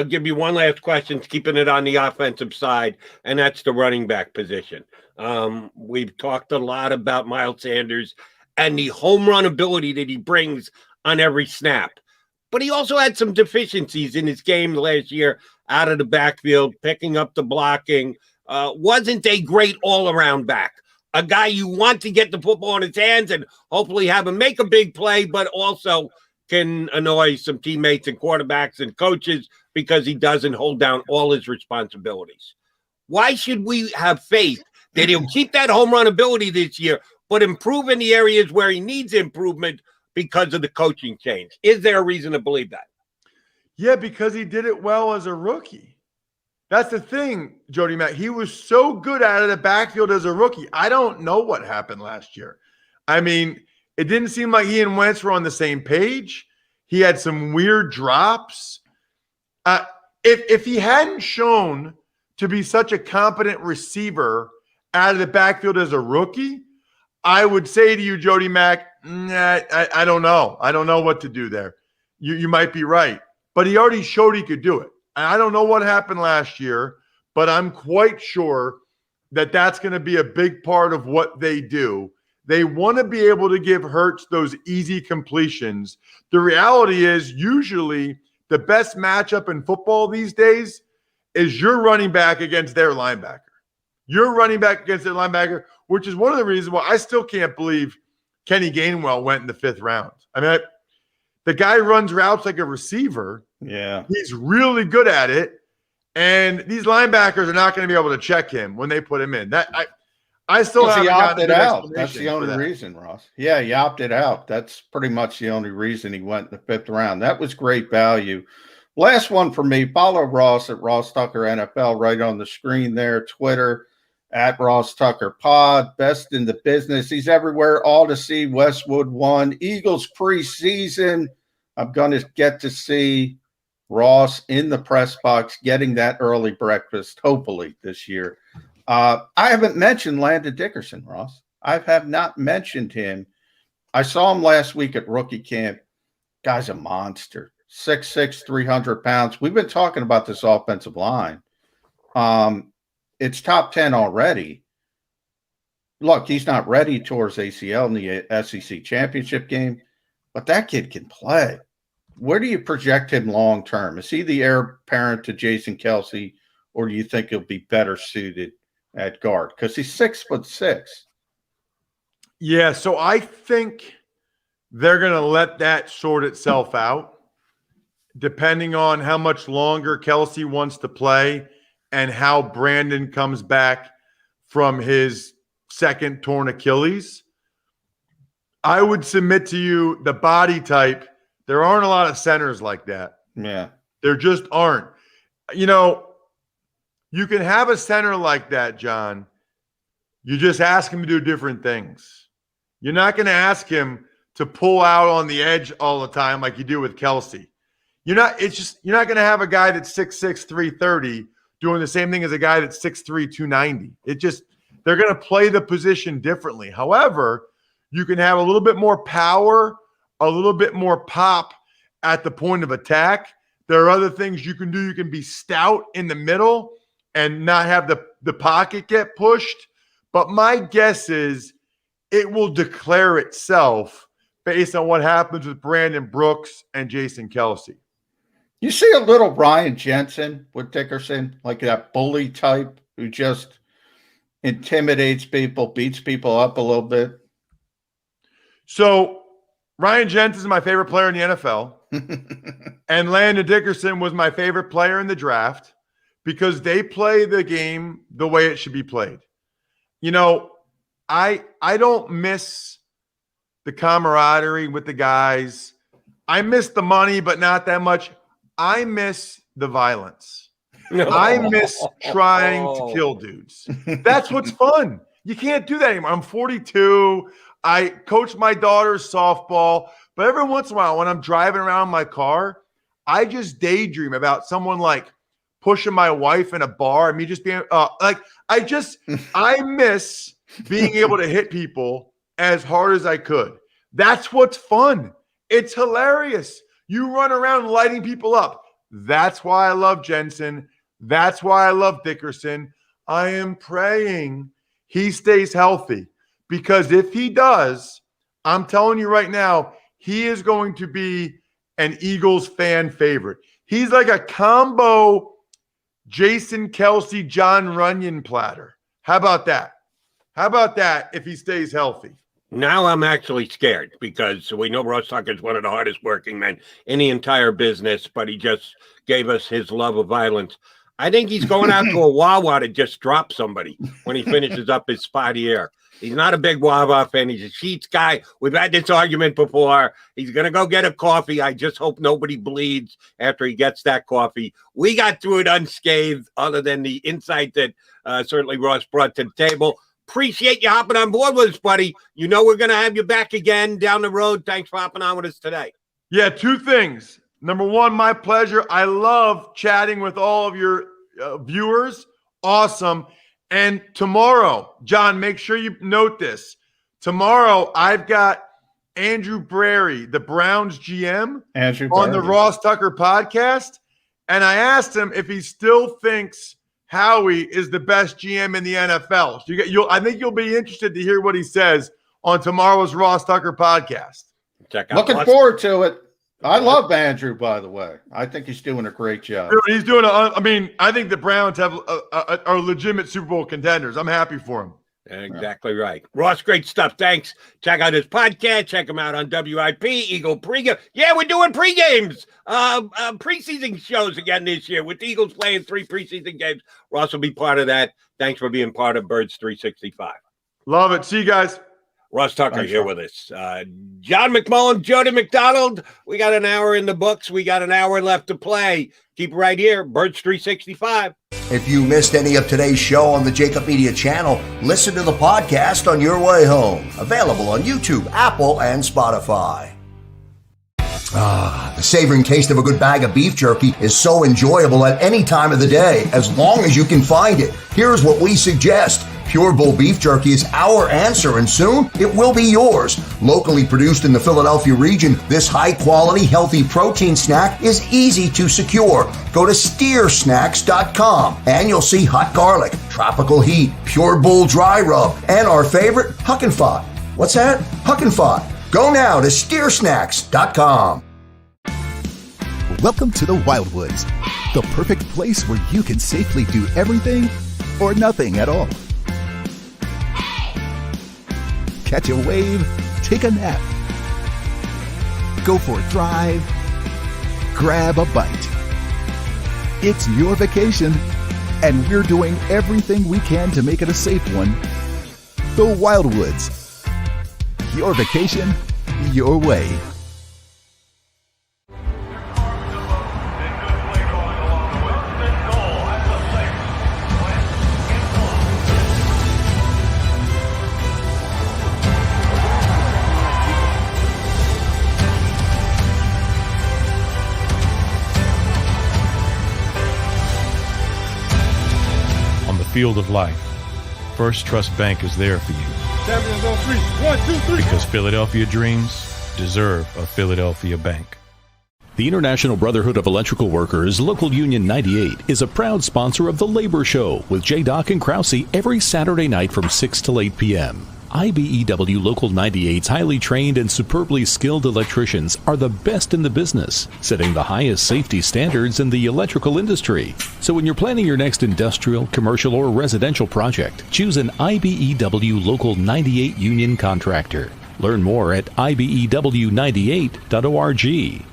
give you one last question, keeping it on the offensive side, and that's the running back position. We've talked a lot about Miles Sanders and the home run ability that he brings on every snap. But he also had some deficiencies in his game last year out of the backfield, picking up the blocking. Wasn't a great all-around back. A guy you want to get the football in his hands and hopefully have him make a big play, but also can annoy some teammates and quarterbacks and coaches because he doesn't hold down all his responsibilities. Why should we have faith that he'll keep that home run ability this year, but improve in the areas where he needs improvement because of the coaching change? Is there a reason to believe that? Yeah, because he did it well as a rookie. That's the thing, Jody Mack. He was so good out of the backfield as a rookie. I don't know what happened last year. I mean, it didn't seem like he and Wentz were on the same page. He had some weird drops. If he hadn't shown to be such a competent receiver out of the backfield as a rookie, I would say to you, Jody Mack, I don't know. I don't know what to do there. You might be right. But he already showed he could do it. And I don't know what happened last year, but I'm quite sure that that's going to be a big part of what they do. They want to be able to give Hurts those easy completions. The reality is usually the best matchup in football these days is your running back against their linebacker. Your running back against their linebacker, which is one of the reasons why I still can't believe Kenny Gainwell went in the 5th round. I mean, the guy runs routes like a receiver. Yeah. He's really good at it. And these linebackers are not going to be able to check him when they put him in. I still haven't gotten opted an out. explanation That's the for only that. reason, Ross. Yeah, he opted out. That's pretty much the only reason he went in the 5th round. That was great value. Last one for me. Follow Ross at Ross Tucker NFL right on the screen there. Twitter at Ross Tucker Pod. Best in the business. He's everywhere. All to see. Westwood won. Eagles preseason. I'm going to get to see Ross in the press box getting that early breakfast, hopefully this year. I haven't mentioned Landon Dickerson, Ross. I have not mentioned him. I saw him last week at rookie camp. Guy's a monster. 6'6", 300 pounds. We've been talking about this offensive line. It's top 10 already. Look, he's not ready towards ACL in the SEC championship game, but that kid can play. Where do you project him long term? Is he the heir apparent to Jason Kelce, or do you think he'll be better suited at guard? Because he's 6'6". Yeah, so I think they're going to let that sort itself out, depending on how much longer Kelce wants to play and how Brandon comes back from his second torn Achilles. I would submit to you the body type. There aren't a lot of centers like that. Yeah. There just aren't. You know, you can have a center like that, John. You just ask him to do different things. You're not going to ask him to pull out on the edge all the time like you do with Kelce. You're not going to have a guy that's 6'6", 330 doing the same thing as a guy that's 6'3", 290. They're going to play the position differently. However, you can have a little bit more power, a little bit more pop at the point of attack. There are other things you can do. You can be stout in the middle and not have the pocket get pushed. But my guess is it will declare itself based on what happens with Brandon Brooks and Jason Kelce. You see a little Ryan Jensen with Dickerson, like that bully type who just intimidates people, beats people up a little bit. So Ryan Jensen is my favorite player in the NFL. And Landon Dickerson was my favorite player in the draft because they play the game the way it should be played. You know, I don't miss the camaraderie with the guys. I miss the money, but not that much. I miss the violence. I miss trying to kill dudes. That's what's fun. You can't do that anymore. I'm 42. I coach my daughter's softball. But every once in a while when I'm driving around my car, I just daydream about someone like pushing my wife in a bar and me just being I miss being able to hit people as hard as I could. That's what's fun. It's hilarious. You run around lighting people up. That's why I love Jensen. That's why I love Dickerson. I am praying he stays healthy, because if he does, I'm telling you right now, he is going to be an Eagles fan favorite. He's like a combo Jason Kelsey, John Runyon platter. How about that? How about that if he stays healthy? Now I'm actually scared, because we know Ross Tucker's one of the hardest working men in the entire business, but he just gave us his love of violence. I think he's going out to a Wawa to just drop somebody when he finishes up his spotty air. He's not a big Wawa fan. He's a Sheets guy. We've had this argument before. He's going to go get a coffee. I just hope nobody bleeds after he gets that coffee. We got through it unscathed, other than the insight that certainly Ross brought to the table. Appreciate you hopping on board with us, buddy. You know we're going to have you back again down the road. Thanks for hopping on with us today. Yeah, two things. Number one, my pleasure. I love chatting with all of your viewers. Awesome. And tomorrow, John, make sure you note this. Tomorrow, I've got Andrew Brary, the Browns GM, on the Ross Tucker podcast. And I asked him if he still thinks Howie is the best GM in the NFL. So I think you'll be interested to hear what he says on tomorrow's Ross Tucker podcast. Check out. Looking forward to it. I love Andrew, by the way. I think he's doing a great job. He's doing I think the Browns are legitimate Super Bowl contenders. I'm happy for him. Exactly right. Ross, great stuff. Thanks. Check out his podcast. Check him out on WIP, Eagle Pregame. Yeah, we're doing pregames. Preseason shows again this year with the Eagles playing 3 preseason games. Ross will be part of that. Thanks for being part of Birds 365. Love it. See you guys. Ross Tucker here with us. John McMullen, Jody McDonald. We got an hour in the books. We got an hour left to play. Keep it right here, Birds 365. If you missed any of today's show on the JAKIB Media channel, listen to the podcast on your way home. Available on YouTube, Apple, and Spotify. The savoring taste of a good bag of beef jerky is so enjoyable at any time of the day, as long as you can find it. Here's what we suggest. Pure Bull beef jerky is our answer, and soon it will be yours. Locally produced in the Philadelphia region, this high-quality, healthy protein snack is easy to secure. Go to steersnacks.com, and you'll see hot garlic, tropical heat, Pure Bull dry rub, and our favorite, Huck and Fod. What's that? Huck and Fod. Go now to steersnacks.com. Welcome to the Wildwoods, the perfect place where you can safely do everything or nothing at all. Catch a wave, take a nap, go for a drive, grab a bite. It's your vacation, and we're doing everything we can to make it a safe one. The Wildwoods. Your vacation, your way. Field of life, First Trust Bank is there for you. Champions on 3. 1, 2, 3. Because Philadelphia dreams deserve a Philadelphia bank. The International Brotherhood of Electrical Workers, Local Union 98, is a proud sponsor of The Labor Show with J. Doc and Krause every Saturday night from 6 to 8 p.m. IBEW Local 98's highly trained and superbly skilled electricians are the best in the business, setting the highest safety standards in the electrical industry. So when you're planning your next industrial, commercial, or residential project, choose an IBEW Local 98 union contractor. Learn more at ibew98.org.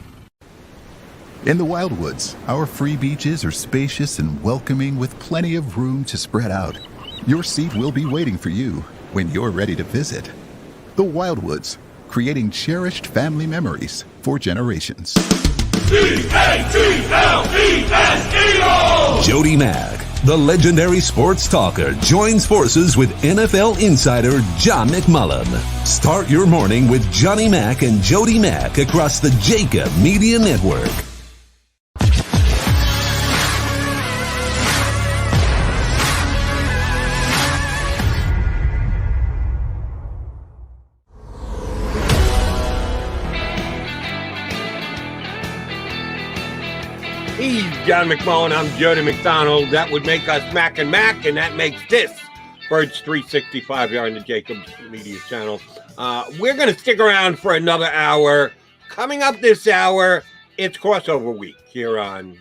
In the Wildwoods, our free beaches are spacious and welcoming with plenty of room to spread out. Your seat will be waiting for you when you're ready to visit. The Wildwoods, creating cherished family memories for generations. Jody Mack, the legendary sports talker, joins forces with NFL insider John McMullen. Start your morning with Johnny Mack and Jody Mack across the JAKIB Media Network. John McMullen. I'm Jody McDonald. That would make us Mac and Mac, and that makes this Birds 365 here on the JAKIB Media Channel. We're going to stick around for another hour. Coming up this hour, it's crossover week here on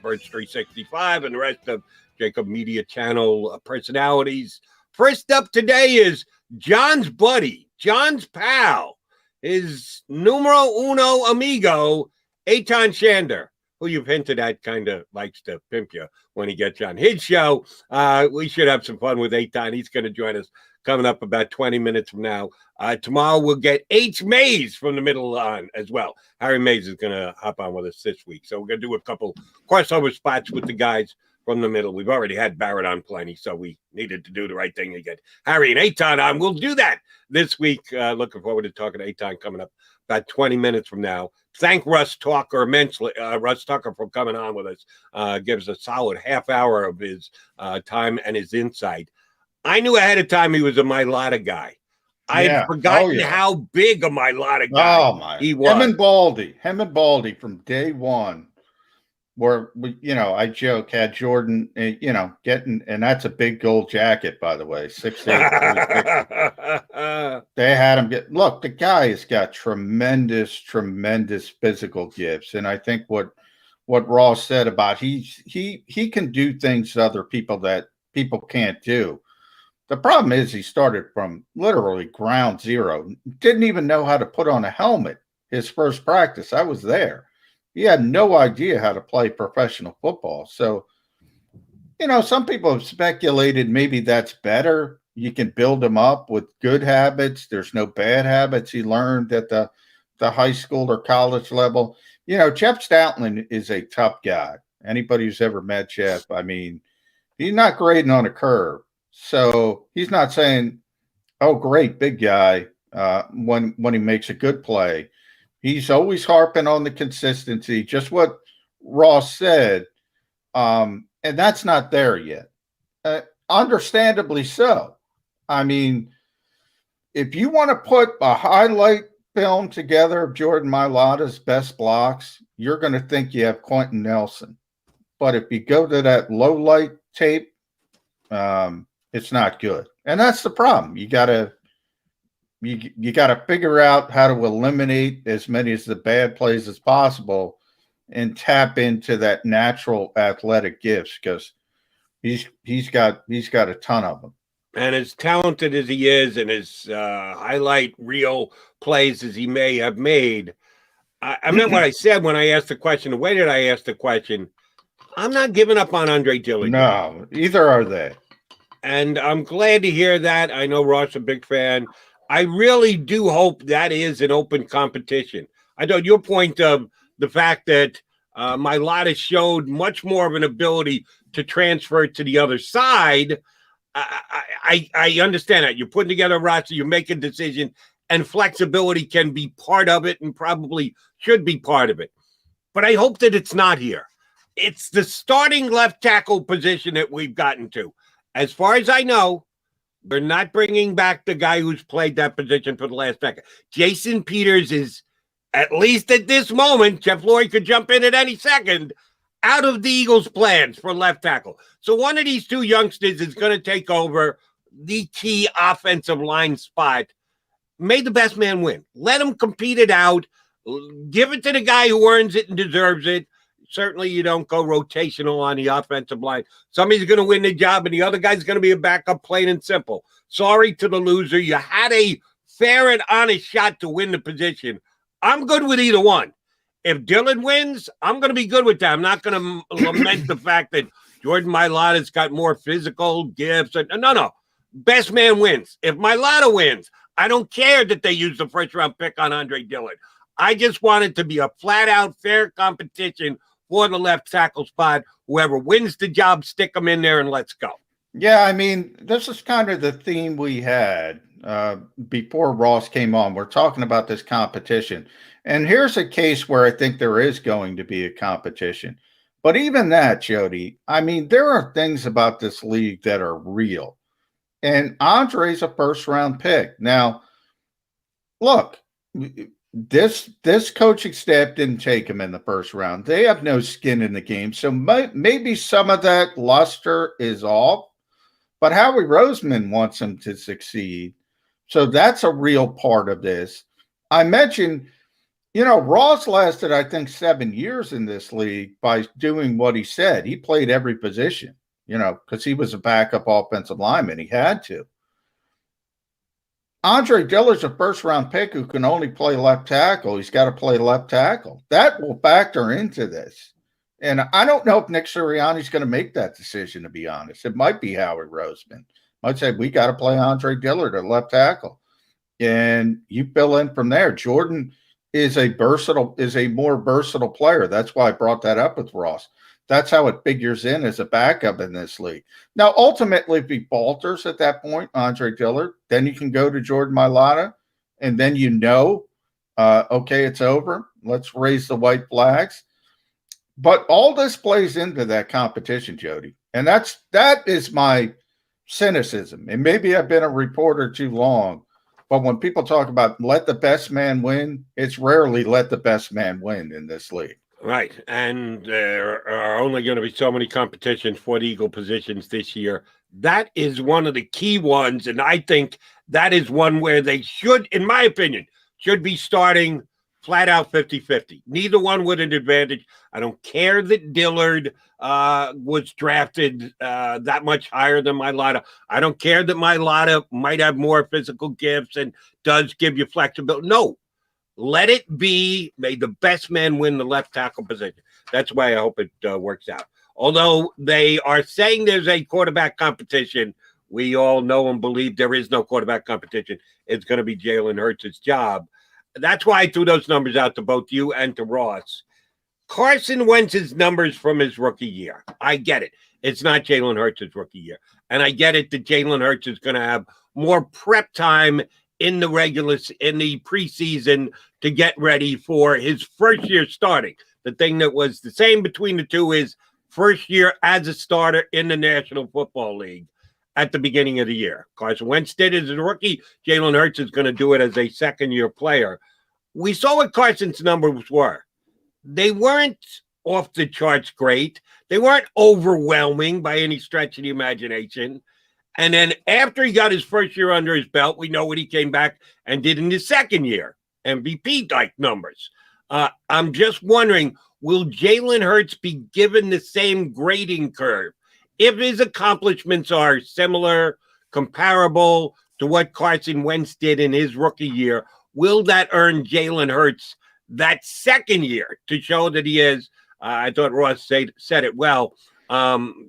Birds 365 and the rest of JAKIB Media Channel personalities. First up today is John's buddy, John's pal, his numero uno amigo, Eytan Shander, who you've hinted at kind of likes to pimp you when he gets on his show. We should have some fun with Eytan. He's going to join us coming up about 20 minutes from now. Tomorrow we'll get H. Mays from the middle on as well. Harry Mays is going to hop on with us this week. So we're going to do a couple crossover spots with the guys from the middle. We've already had Barrett on plenty, so we needed to do the right thing to get Harry and Eytan on. We'll do that this week. Looking forward to talking to Eytan coming up about 20 minutes from now. Thank Russ Tucker immensely, Russ Tucker, for coming on with us. Gives a solid half hour of his time and his insight. I knew ahead of time he was a Mailata guy. I had forgotten how big a Mailata guy he was. Him and Baldy from day one. Where I joke, had Jordan, getting, and that's a big gold jacket, by the way, 6'8". They had him look, the guy has got tremendous physical gifts. And I think what Ross said about he can do things to other people that people can't do. The problem is he started from literally ground zero, didn't even know how to put on a helmet. His first practice, I was there. He had no idea how to play professional football. So, some people have speculated maybe that's better. You can build him up with good habits. There's no bad habits he learned at the high school or college level. Jeff Stoutland is a tough guy. Anybody who's ever met Jeff, I mean, he's not grading on a curve. So he's not saying, oh, great, big guy, when he makes a good play. He's always harping on the consistency, just what Ross said, and that's not there yet. Understandably so. I mean, if you want to put a highlight film together of Jordan Mailata's best blocks, you're going to think you have Quentin Nelson. But if you go to that low light tape, it's not good. And that's the problem. You got to figure out how to eliminate as many of the bad plays as possible and tap into that natural athletic gifts, because he's got a ton of them. And as talented as he is and as highlight reel plays as he may have made, I meant what I said when I asked the question. The way that I asked the question, I'm not giving up on Andre Dillard. No, either are they. And I'm glad to hear that. I know Ross is a big fan. I really do hope that is an open competition. I know your point of the fact that Mailata showed much more of an ability to transfer to the other side. I understand that. You're putting together a roster, you make a decision, and flexibility can be part of it and probably should be part of it. But I hope that it's not here. It's the starting left tackle position that we've gotten to. As far as I know, we're not bringing back the guy who's played that position for the last decade. Jason Peters is, at least at this moment, Jeff Lurie could jump in at any second, out of the Eagles' plans for left tackle. So one of these two youngsters is going to take over the key offensive line spot. May the best man win. Let him compete it out. Give it to the guy who earns it and deserves it. Certainly you don't go rotational on the offensive line. Somebody's going to win the job, and the other guy's going to be a backup, plain and simple. Sorry to the loser. You had a fair and honest shot to win the position. I'm good with either one. If Dillard wins, I'm going to be good with that. I'm not going to lament the fact that Jordan Mailata's got more physical gifts. No. Best man wins. If Mailata wins, I don't care that they use the first-round pick on Andre Dillard. I just want it to be a flat-out fair competition for the left tackle spot. Whoever wins the job, stick them in there and let's go. Yeah, I mean, this is kind of the theme we had before Ross came on. We're talking about this competition. And here's a case where I think there is going to be a competition. But even that, Jody, I mean, there are things about this league that are real. And Andre's a first-round pick. Now, look, this coaching staff didn't take him in the first round. They have no skin in the game. So maybe some of that luster is off, but Howie Roseman wants him to succeed. So that's a real part of this. I mentioned, Ross lasted, I think, 7 years in this league by doing what he said. He played every position, because he was a backup offensive lineman. He had to. Andre Dillard's a first-round pick who can only play left tackle. He's got to play left tackle. That will factor into this. And I don't know if Nick Sirianni's going to make that decision, to be honest. It might be Howie Roseman. Might say, we got to play Andre Dillard at left tackle. And you fill in from there. Jordan is a more versatile player. That's why I brought that up with Ross. That's how it figures in as a backup in this league. Now, ultimately, if he falters at that point, Andre Dillard, then you can go to Jordan Mailata, and then okay, it's over. Let's raise the white flags. But all this plays into that competition, Jody. And that is my cynicism. And maybe I've been a reporter too long, but when people talk about let the best man win, it's rarely let the best man win in this league. Right. And there are only going to be so many competitions for the Eagle positions this year. That is one of the key ones. And I think that is one where they should, in my opinion, should be starting flat out 50-50. Neither one with an advantage. I don't care that Dillard was drafted that much higher than Mailata. I don't care that Mailata might have more physical gifts and does give you flexibility. No. Let it be, may the best man win the left tackle position. That's why I hope it works out. Although they are saying there's a quarterback competition, we all know and believe there is no quarterback competition. It's going to be Jalen Hurts' job. That's why I threw those numbers out to both you and to Ross. Carson Wentz's numbers from his rookie year. I get it. It's not Jalen Hurts' rookie year. And I get it that Jalen Hurts is going to have more prep time in the preseason to get ready for his first year starting. The thing that was the same between the two is first year as a starter in the National Football League at the beginning of the year. Carson Wentz did it as a rookie. Jalen Hurts is going to do it as a second-year player. We saw what Carson's numbers were. They weren't off the charts great. They weren't overwhelming by any stretch of the imagination. And then after he got his first year under his belt, we know what he came back and did in his second year, MVP-like numbers. I'm just wondering, will Jalen Hurts be given the same grading curve? If his accomplishments are similar, comparable to what Carson Wentz did in his rookie year, will that earn Jalen Hurts that second year to show that he is, I thought Ross said it well,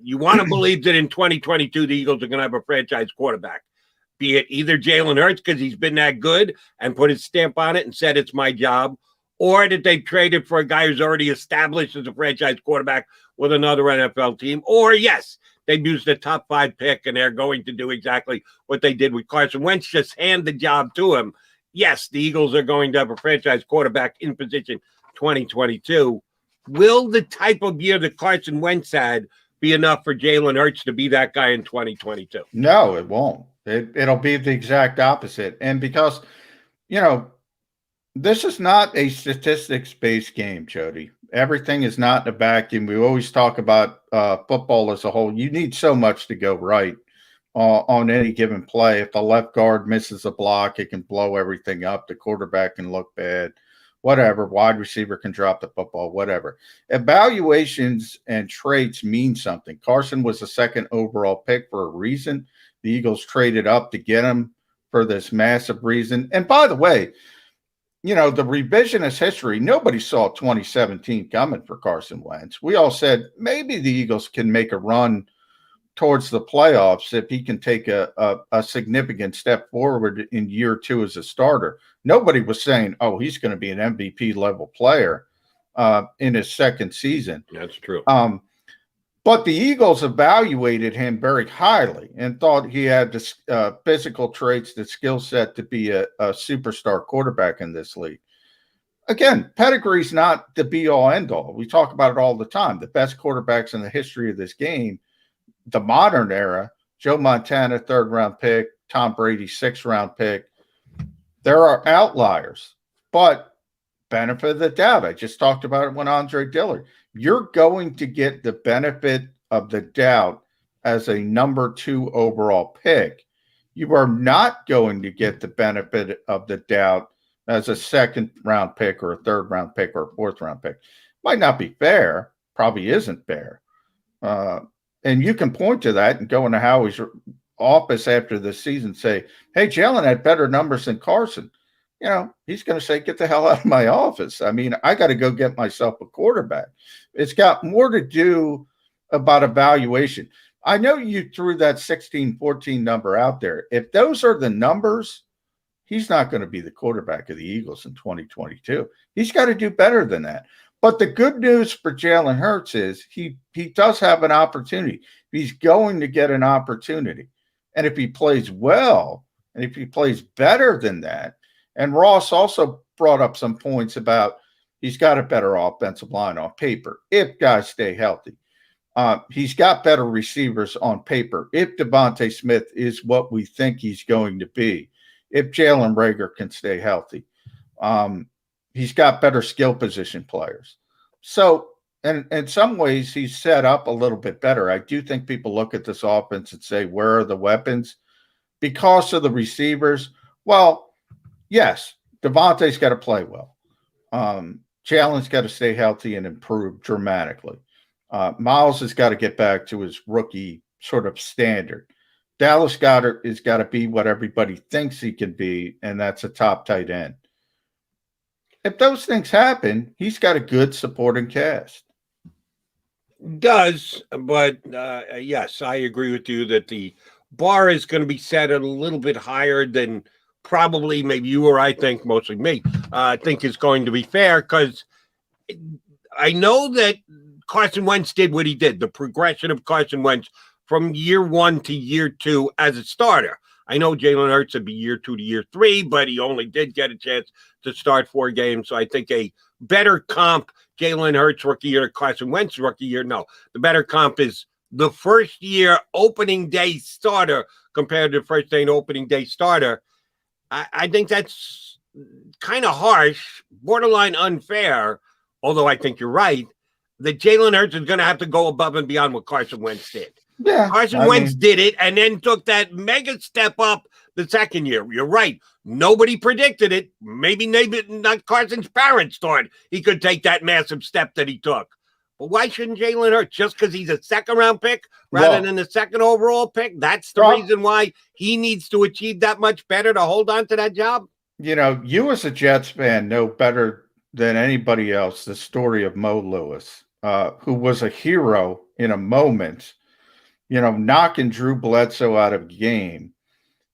you want to believe that in 2022, the Eagles are going to have a franchise quarterback, be it either Jalen Hurts because he's been that good and put his stamp on it and said it's my job, or that they traded for a guy who's already established as a franchise quarterback with another NFL team, or yes, they've used a top 5 pick and they're going to do exactly what they did with Carson Wentz, just hand the job to him. Yes, the Eagles are going to have a franchise quarterback in position 2022. Will the type of year that Carson Wentz had be enough for Jalen Hurts to be that guy in 2022? No, it won't. It'll be the exact opposite. And because, this is not a statistics-based game, Jody. Everything is not in a vacuum. We always talk about football as a whole. You need so much to go right on any given play. If the left guard misses a block, it can blow everything up. The quarterback can look bad. Whatever, wide receiver can drop the football, whatever. Evaluations and traits mean something. Carson was the second overall pick for a reason. The Eagles traded up to get him for this massive reason. And by the way, the revisionist history, nobody saw 2017 coming for Carson Wentz. We all said maybe the Eagles can make a run towards the playoffs if he can take a significant step forward in year 2 as a starter. Nobody was saying, oh, he's going to be an MVP level player in his second season. That's true. But the Eagles evaluated him very highly and thought he had the physical traits, the skill set to be a superstar quarterback in this league. Again, pedigree's not the be-all, end-all. We talk about it all the time. The best quarterbacks in the history of this game, the modern era, Joe Montana, 3rd-round pick, Tom Brady, 6th-round pick. There are outliers, but benefit of the doubt. I just talked about it when Andre Dillard. You're going to get the benefit of the doubt as a number 2 overall pick. You are not going to get the benefit of the doubt as a 2nd round pick or a 3rd round pick or a 4th round pick. Might not be fair, probably isn't fair. And you can point to that and go into Howie's office after the season and say, hey, Jalen had better numbers than Carson. You know, he's going to say, get the hell out of my office. I mean, I got to go get myself a quarterback. It's got more to do about evaluation. I know you threw that 16-14 number out there. If those are the numbers, he's not going to be the quarterback of the Eagles in 2022. He's got to do better than that. But the good news for Jalen Hurts is he does have an opportunity. He's going to get an opportunity. And if he plays well, and if he plays better than that, and Ross also brought up some points about he's got a better offensive line on paper if guys stay healthy. He's got better receivers on paper if Devontae Smith is what we think he's going to be, if Jalen Reagor can stay healthy. He's got better skill position players. So, and in some ways, he's set up a little bit better. I do think people look at this offense and say, where are the weapons? Because of the receivers. Well, yes, Devontae's got to play well. Jalen's got to stay healthy and improve dramatically. Miles has got to get back to his rookie sort of standard. Dallas Goedert has got to be what everybody thinks he can be, and that's a top tight end. If those things happen, he's got a good supporting cast. Does, but yes, I agree with you that the bar is going to be set at a little bit higher than probably maybe you or I think, mostly me, think is going to be fair, because I know that Carson Wentz did what he did, the progression of Carson Wentz from year 1 to year 2 as a starter. I know Jalen Hurts would be year 2 to year 3, but he only did get a chance to start 4 games. So I think a better comp, Jalen Hurts rookie year to Carson Wentz rookie year. No, the better comp is the first year opening day starter compared to the first day opening day starter. I think that's kind of harsh, borderline unfair, although I think you're right, that Jalen Hurts is going to have to go above and beyond what Carson Wentz did. Yeah, Carson Wentz did it and then took that mega step up the second year. You're right. Nobody predicted it. Maybe not Carson's parents thought he could take that massive step that he took. But why shouldn't Jalen Hurts, just because he's a 2nd-round pick rather than the 2nd overall pick? That's the reason why he needs to achieve that much better to hold on to that job? You know, you as a Jets fan know better than anybody else the story of Mo Lewis, who was a hero in a moment, you know, knocking Drew Bledsoe out of game.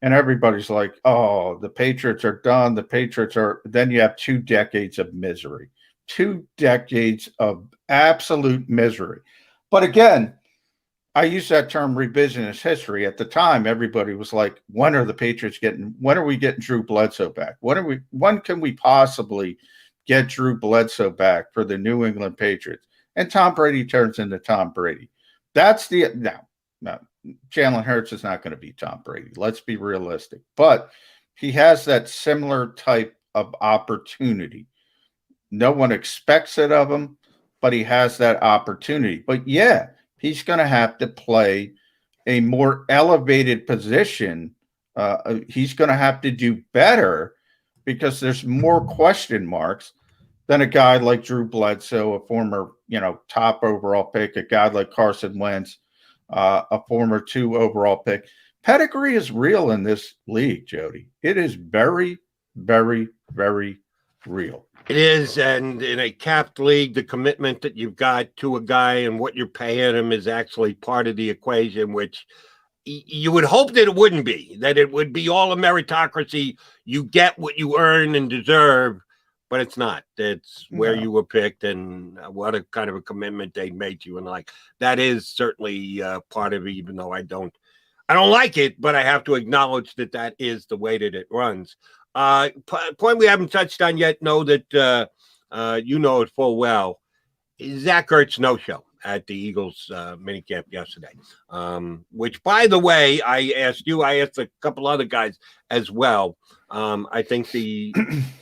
And everybody's like, oh, the Patriots are done. The Patriots are. Then you have 2 decades of misery, 2 decades of absolute misery. But again, I use that term revisionist history. At the time, everybody was like, when are we getting Drew Bledsoe back? When can we possibly get Drew Bledsoe back for the New England Patriots? And Tom Brady turns into Tom Brady. That's no, Jalen Hurts is not going to be Tom Brady. Let's be realistic. But he has that similar type of opportunity. No one expects it of him, but he has that opportunity. But yeah, he's going to have to play a more elevated position. He's going to have to do better because there's more question marks than a guy like Drew Bledsoe, a former, top overall pick, a guy like Carson Wentz, a former 2 overall pick. Pedigree is real in this league, Jody. It is very, very, very real. It is, and in a capped league, the commitment that you've got to a guy and what you're paying him is actually part of the equation, which you would hope that it wouldn't be, that it would be all a meritocracy. You get what you earn and deserve, but it's not. It's where you were picked and what a kind of a commitment they made to you. And that is certainly part of it, even though I don't like it, but I have to acknowledge that is the way that it runs. Point we haven't touched on yet, know that you know it full well. Zach Ertz no-show. at the Eagles minicamp yesterday. Which, by the way, I asked a couple other guys as well. I think the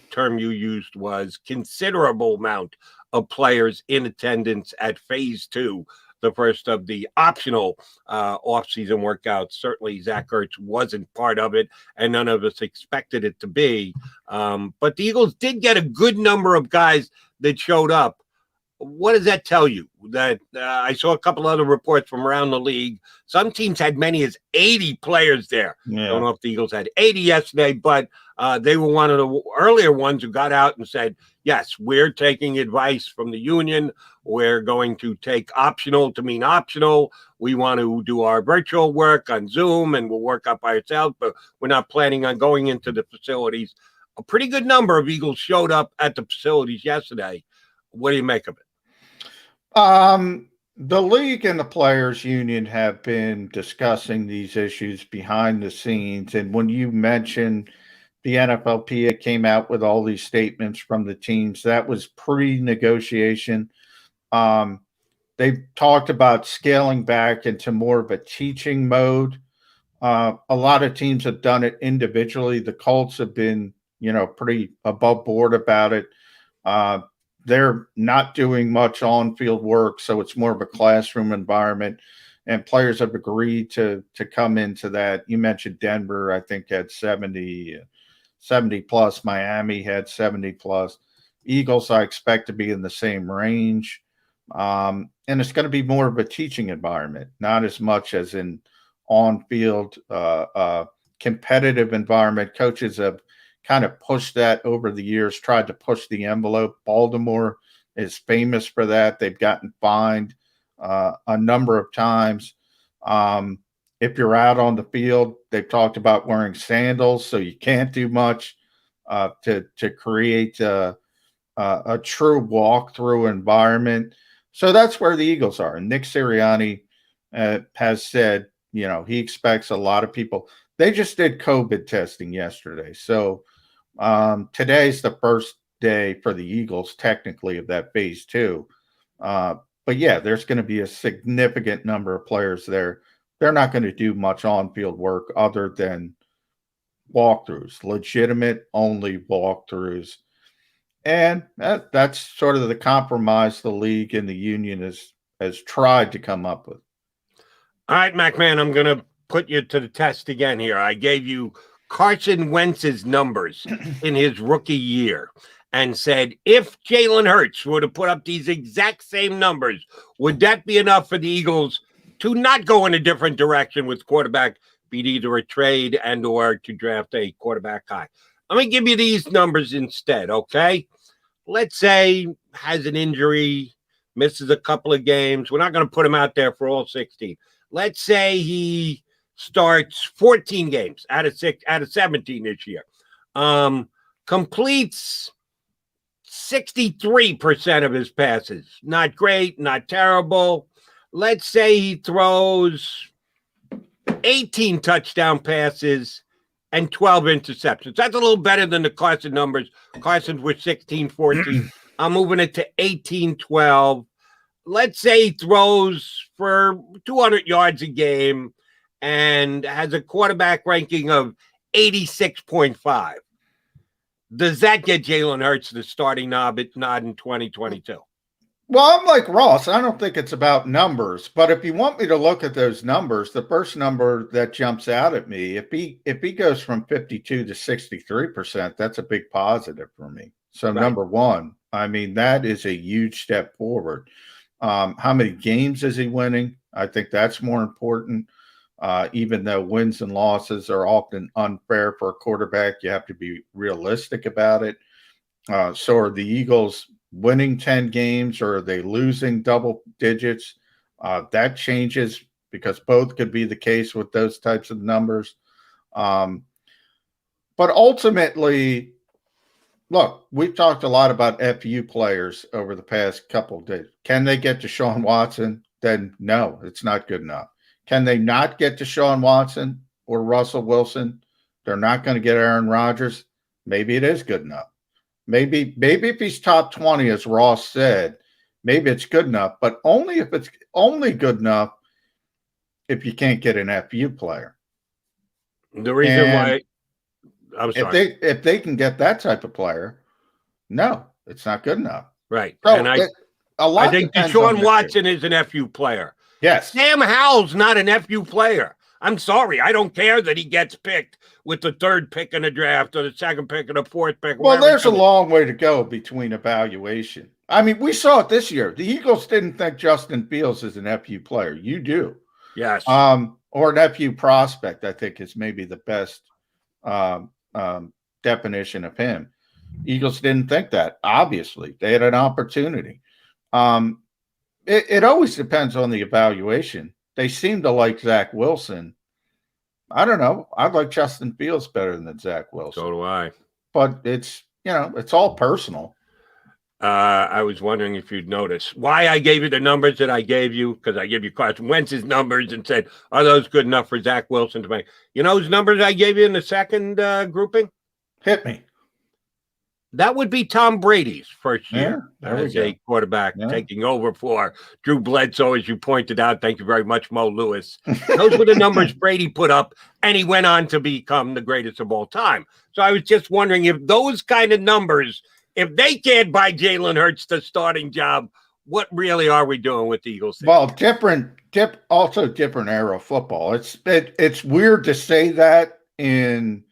term you used was considerable amount of players in attendance at phase 2, the first of the optional off-season workouts. Certainly Zach Ertz wasn't part of it, and none of us expected it to be. But the Eagles did get a good number of guys that showed up. What does that tell you? That I saw a couple other reports from around the league. Some teams had many as 80 players there. Yeah. I don't know if the Eagles had 80 yesterday, but they were one of the earlier ones who got out and said, yes, we're taking advice from the union. We're going to take optional to mean optional. We want to do our virtual work on Zoom, and we'll work up by ourselves, but we're not planning on going into the facilities. A pretty good number of Eagles showed up at the facilities yesterday. What do you make of it? The league and the players union have been discussing these issues behind the scenes. And when you mentioned the NFLPA came out with all these statements from the teams, that was pre-negotiation. They've talked about scaling back into more of a teaching mode. A lot of teams have done it individually. The Colts have been, pretty above board about it. They're not doing much on-field work, so it's more of a classroom environment, and players have agreed to come into that. You mentioned Denver, I think, had 70 plus. Miami had 70 plus. Eagles, I expect to be in the same range. And it's going to be more of a teaching environment, not as much as an on-field competitive environment. Coaches have kind of pushed that over the years, tried to push the envelope. Baltimore is famous for that. They've gotten fined a number of times. If you're out on the field, they've talked about wearing sandals, so you can't do much to create a true walkthrough environment. So that's where the Eagles are. And Nick Sirianni has said, he expects a lot of people. They just did COVID testing yesterday. So today's the first day for the Eagles, technically, of that phase 2. But yeah, there's going to be a significant number of players there. They're not going to do much on-field work other than walkthroughs, legitimate only walkthroughs. And that's sort of the compromise the league and the union has tried to come up with. All right, McMahon, I'm going to put you to the test again here. I gave you Carson Wentz's numbers in his rookie year and said, if Jalen Hurts were to put up these exact same numbers, would that be enough for the Eagles to not go in a different direction with quarterback, be it either a trade and or to draft a quarterback high? Let me give you these numbers instead, okay? Let's say has an injury, misses a couple of games. We're not going to put him out there for all 16. Let's say he starts 14 games out of 17 this year. Completes 63% of his passes. Not great, not terrible. Let's say he throws 18 touchdown passes and 12 interceptions. That's a little better than the Carson numbers. Carson's were 16-14. I'm moving it to 18-12. Let's say he throws for 200 yards a game and has a quarterback ranking of 86.5. Does that get Jalen Hurts the starting nod in 2022? Well, I'm like Ross. I don't think it's about numbers, but if you want me to look at those numbers, the first number that jumps out at me, if he goes from 52 to 63%, that's a big positive for me. So right. Number one, I mean, that is a huge step forward. How many games is he winning? I think that's more important. Even though wins and losses are often unfair for a quarterback, you have to be realistic about it. So are the Eagles winning 10 games or are they losing double digits? That changes because both could be the case with those types of numbers. But ultimately, look, we've talked a lot about FU players over the past couple of days. Can they get to Deshaun Watson? Then no, it's not good enough. Can they not get to Deshaun Watson or Russell Wilson? They're not going to get Aaron Rodgers. Maybe it is good enough. Maybe if he's top 20, as Ross said, maybe it's good enough, but only if it's only good enough if you can't get an FU player. The reason why I'm sorry. If they can get that type of player, no, it's not good enough. Right. So and I think Deshaun Watson is an FU player. Yes. Sam Howell's not an FU player. I'm sorry. I don't care that he gets picked with the 3rd pick in the draft or the 2nd pick or the 4th pick. Well, there's a long way to go between evaluation. I mean, we saw it this year. The Eagles didn't think Justin Fields is an FU player. You do. Yes. Or an FU prospect, I think, is maybe the best definition of him. Eagles didn't think that. Obviously, they had an opportunity. It always depends on the evaluation. They seem to like Zach Wilson. I don't know. I like Justin Fields better than Zach Wilson. So do I. But it's all personal. I was wondering if you'd notice why I gave you the numbers that I gave you, because I gave you Carson Wentz's numbers and said, are those good enough for Zach Wilson to make? You know whose numbers I gave you in the second grouping? Hit me. That would be Tom Brady's first year as a quarterback, Yeah. taking over for Drew Bledsoe, as you pointed out. Thank you very much, Mo Lewis. Those were the numbers Brady put up, and he went on to become the greatest of all time. So I was just wondering if those kind of numbers, if they can't buy Jalen Hurts the starting job, what really are we doing with the Eagles? Well, different era of football. It's weird to say that in,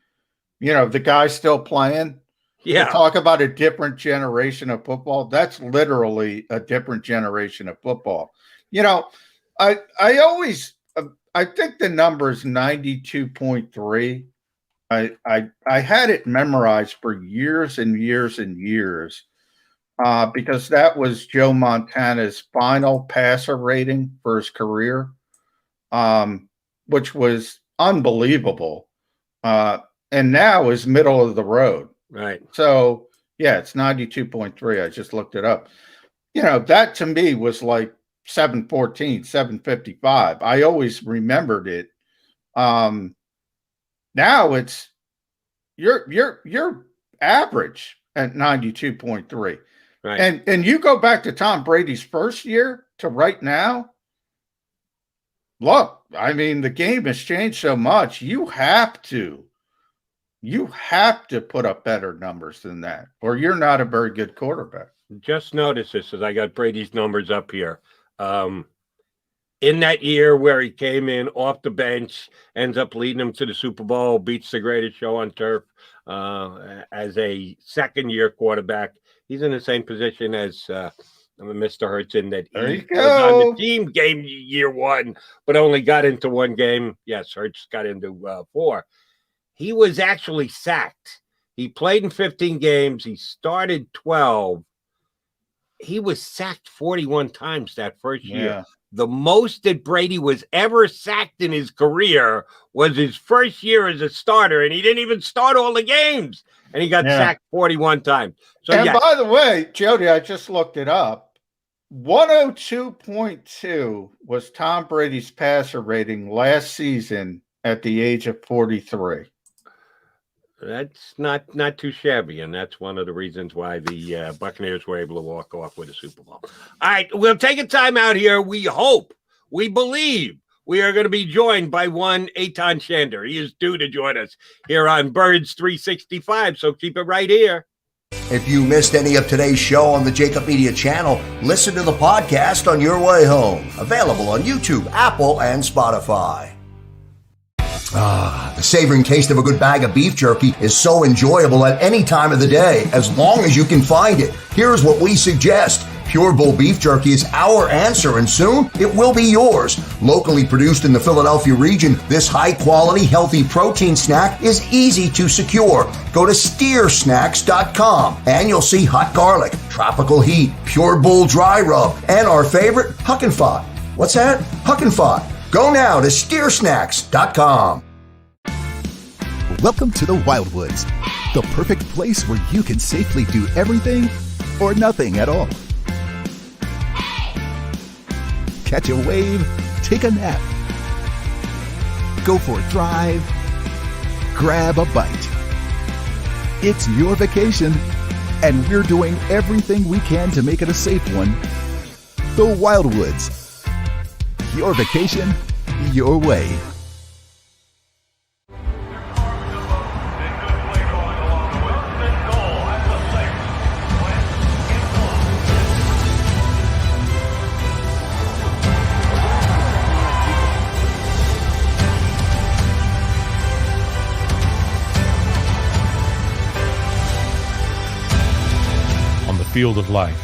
the guy's still playing. Yeah. To talk about a different generation of football. That's literally a different generation of football. I think the number is 92.3. I had it memorized for years and years and years because that was Joe Montana's final passer rating for his career, which was unbelievable. And now is middle of the road. Right. So, yeah, it's 92.3. I just looked it up. That to me was like 714, 755. I always remembered it. Now it's you're average at 92.3. Right. And you go back to Tom Brady's first year to right now. Look, I mean, the game has changed so much. You have to put up better numbers than that, or you're not a very good quarterback. Just notice this as I got Brady's numbers up here. In that year where he came in off the bench, ends up leading them to the Super Bowl, beats the greatest show on turf as a second-year quarterback. He's in the same position as Mr. Hurts in that he was on the team game year 1, but only got into 1 game. Yes, Hurts got into 4. He was actually sacked. He played in 15 games. He started 12. He was sacked 41 times that first year. Yeah. The most that Brady was ever sacked in his career was his first year as a starter, and he didn't even start all the games. And he got sacked 41 times. So, and by the way, Jody, I just looked it up. 102.2 was Tom Brady's passer rating last season at the age of 43. That's not too shabby, and that's one of the reasons why the Buccaneers were able to walk off with a Super Bowl. All right, we'll take a time out here. We hope, we believe we are going to be joined by one Eytan Shander. He is due to join us here on Birds 365, so keep it right here. If you missed any of today's show on the JAKIB Media channel, listen to the podcast on your way home. Available on YouTube, Apple, and Spotify. The savoring taste of a good bag of beef jerky is so enjoyable at any time of the day, as long as you can find it. Here's what we suggest. Pure Bull Beef Jerky is our answer, and soon it will be yours. Locally produced in the Philadelphia region, this high-quality, healthy protein snack is easy to secure. Go to steersnacks.com, and you'll see hot garlic, tropical heat, Pure Bull dry rub, and our favorite, Huck and Fod. What's that? Huck and Fod. Go now to steersnacks.com. Welcome to the Wildwoods, the perfect place where you can safely do everything or nothing at all. Catch a wave, take a nap, go for a drive, grab a bite. It's your vacation, and we're doing everything we can to make it a safe one The Wildwoods. Your vacation, your way. On the field of life,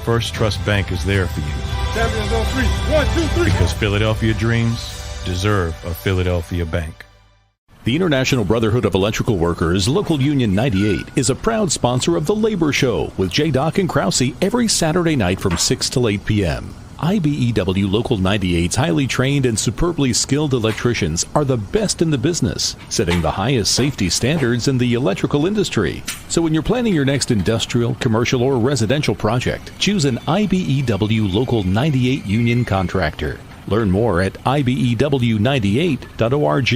First Trust Bank is there for you. Champions on 3. 1, 2, 3. Because Philadelphia dreams deserve a Philadelphia bank. The International Brotherhood of Electrical Workers, Local Union 98, is a proud sponsor of The Labor Show with J. and Krause every Saturday night from 6 till 8 p.m. IBEW Local 98's highly trained and superbly skilled electricians are the best in the business, setting the highest safety standards in the electrical industry. So when you're planning your next industrial, commercial, or residential project, choose an IBEW Local 98 union contractor. Learn more at ibew98.org.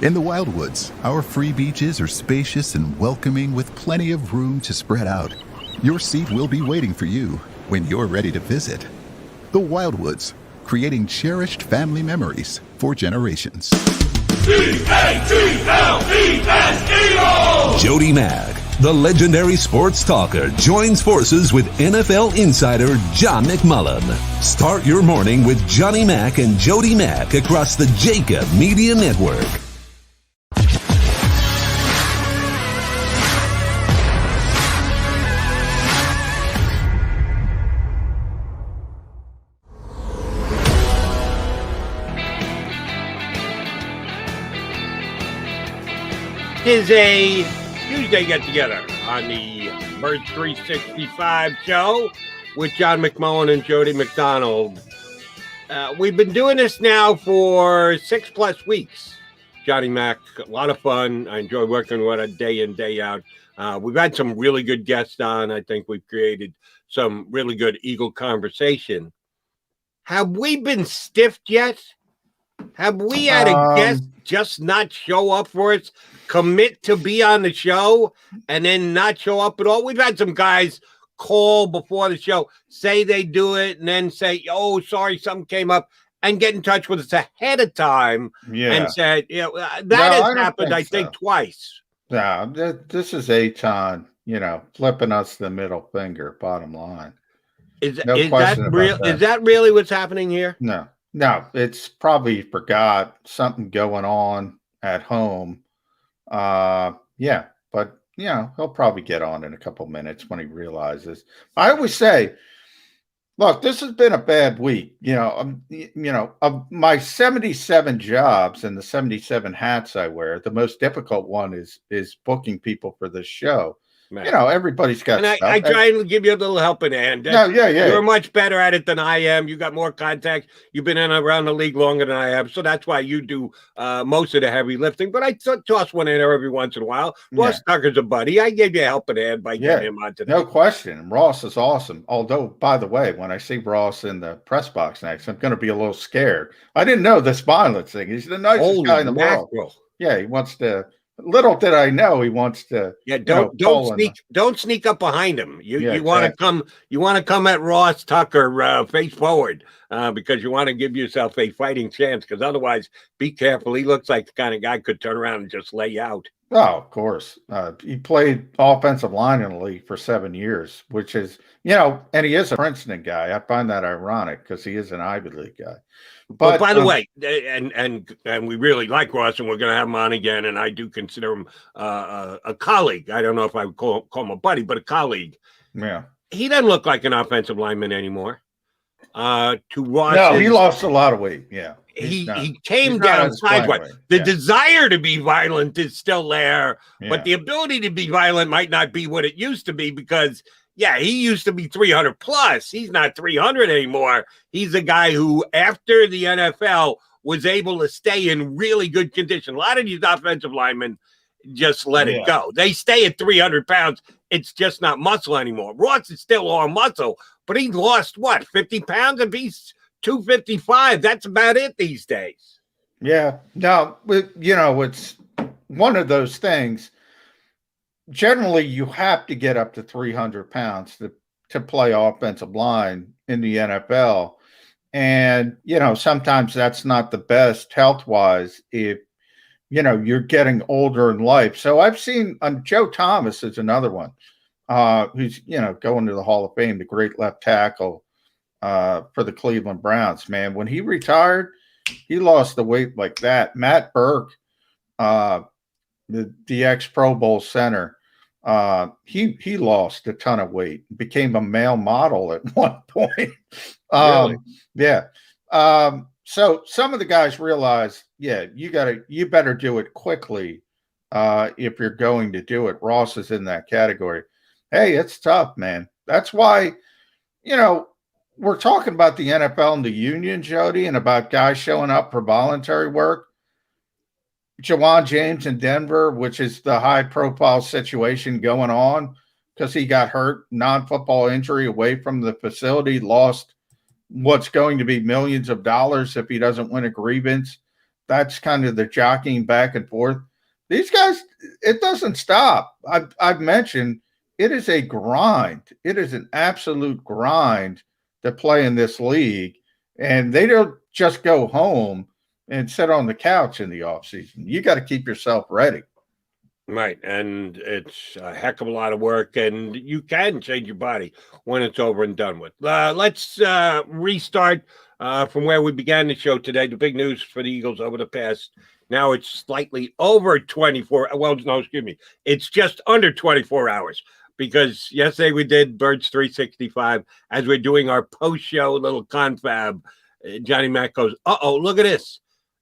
In the Wildwoods, our free beaches are spacious and welcoming with plenty of room to spread out. Your seat will be waiting for you when you're ready to visit. The Wildwoods, creating cherished family memories for generations. Jody Mack, the legendary sports talker, joins forces with NFL insider John McMullen. Start your morning with Johnny Mack and Jody Mack across the JAKIB Media Network. Is a Tuesday get-together on the Birds 365 show with John McMullen and Jody McDonald. We've been doing this now for 6+ weeks. Johnny Mac, a lot of fun. I enjoy working with it day in, day out. We've had some really good guests on. I think we've created some really good Eagle conversation. Have we been stiffed yet? Have we had a guest just not show up for us, commit to be on the show, and then not show up at all? We've had some guys call before the show, say they do it, and then say, oh, sorry, something came up, and get in touch with us ahead of time and said, that has happened, I think, twice. No, this is Eytan, flipping us the middle finger, bottom line. Is that real? Is that really what's happening here? No, it's probably forgot something going on at home. But he'll probably get on in a couple minutes when he realizes. I always say, look, this has been a bad week. Of my 77 jobs and the 77 hats I wear, the most difficult one is booking people for this show. Man. Everybody's got and stuff. I try and give you a little helping hand. You're much better at it than I am. You got more contacts. You've been around the league longer than I have. So that's why you do most of the heavy lifting. But I toss one in there every once in a while. Ross Tucker's a buddy. I gave you a helping hand by getting him on today. No question. Ross is awesome. Although, by the way, when I see Ross in the press box next, I'm going to be a little scared. I didn't know this violence thing. He's the nicest guy in the world. Yeah, he wants to. Little did I know he wants to. Yeah, don't sneak up behind him. You want to come. You want to come at Ross Tucker face forward because you want to give yourself a fighting chance. Because otherwise, be careful. He looks like the kind of guy could turn around and just lay you out. Oh, of course. He played offensive line in the league for 7 years, which is and he is a Princeton guy. I find that ironic because he is an Ivy League guy. But by the way, and we really like Ross, and we're going to have him on again. And I do consider him a colleague. I don't know if I would call him a buddy, but a colleague. Yeah, he doesn't look like an offensive lineman anymore. To Ross, no, he lost a lot of weight. Yeah, he came down sideways. The desire to be violent is still there, but the ability to be violent might not be what it used to be because. Yeah, he used to be 300 plus. He's not 300 anymore. He's a guy who, after the NFL, was able to stay in really good condition. A lot of these offensive linemen just let it go. They stay at 300 pounds. It's just not muscle anymore. Ross is still all muscle, but he lost, 50 pounds? If he's 255, that's about it these days. Yeah. No, it's one of those things. Generally, you have to get up to 300 pounds to play offensive line in the NFL. And, sometimes that's not the best health-wise if, you're getting older in life. So I've seen Joe Thomas is another one who's, going to the Hall of Fame, the great left tackle for the Cleveland Browns, man. When he retired, he lost the weight like that. Matt Burke, the ex-Pro Bowl center, he lost a ton of weight, became a male model at one point. Really? Yeah. So some of the guys realize, you better do it quickly if you're going to do it. Ross is in that category. Hey, it's tough, man. That's why, we're talking about the NFL and the union, Jody, and about guys showing up for voluntary work. Jawan James in Denver, which is the high-profile situation going on because he got hurt, non-football injury away from the facility, lost what's going to be millions of dollars if he doesn't win a grievance. That's kind of the jockeying back and forth. These guys, it doesn't stop. I've mentioned it is a grind. It is an absolute grind to play in this league, and they don't just go home and sit on the couch in the offseason. You got to keep yourself ready. Right. And it's a heck of a lot of work, and you can change your body when it's over and done with. Let's restart from where we began the show today. The big news for the Eagles over the past, now it's slightly over 24. Well, no, excuse me. It's just under 24 hours because yesterday we did Birds 365 as we're doing our post-show little confab. Johnny Mac goes, uh-oh, look at this.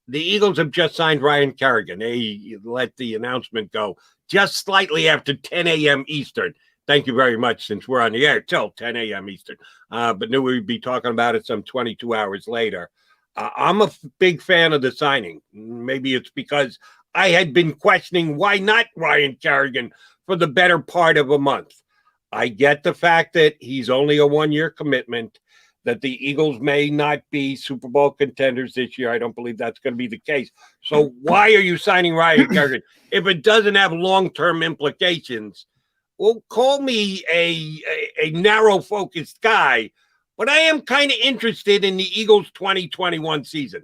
The Eagles have just signed Ryan Kerrigan. They let the announcement go just slightly after 10 a.m. Eastern. Thank you very much, since we're on the air till 10 a.m. Eastern. But knew we'd be talking about it some 22 hours later. I'm a big fan of the signing. Maybe it's because I had been questioning why not Ryan Kerrigan for the better part of a month. I get the fact that he's only a one-year commitment, that the Eagles may not be Super Bowl contenders this year. I don't believe that's going to be the case. So why are you signing Ryan Kerrigan? If it doesn't have long-term implications, well, call me a narrow-focused guy, but I am kind of interested in the Eagles' 2021 season.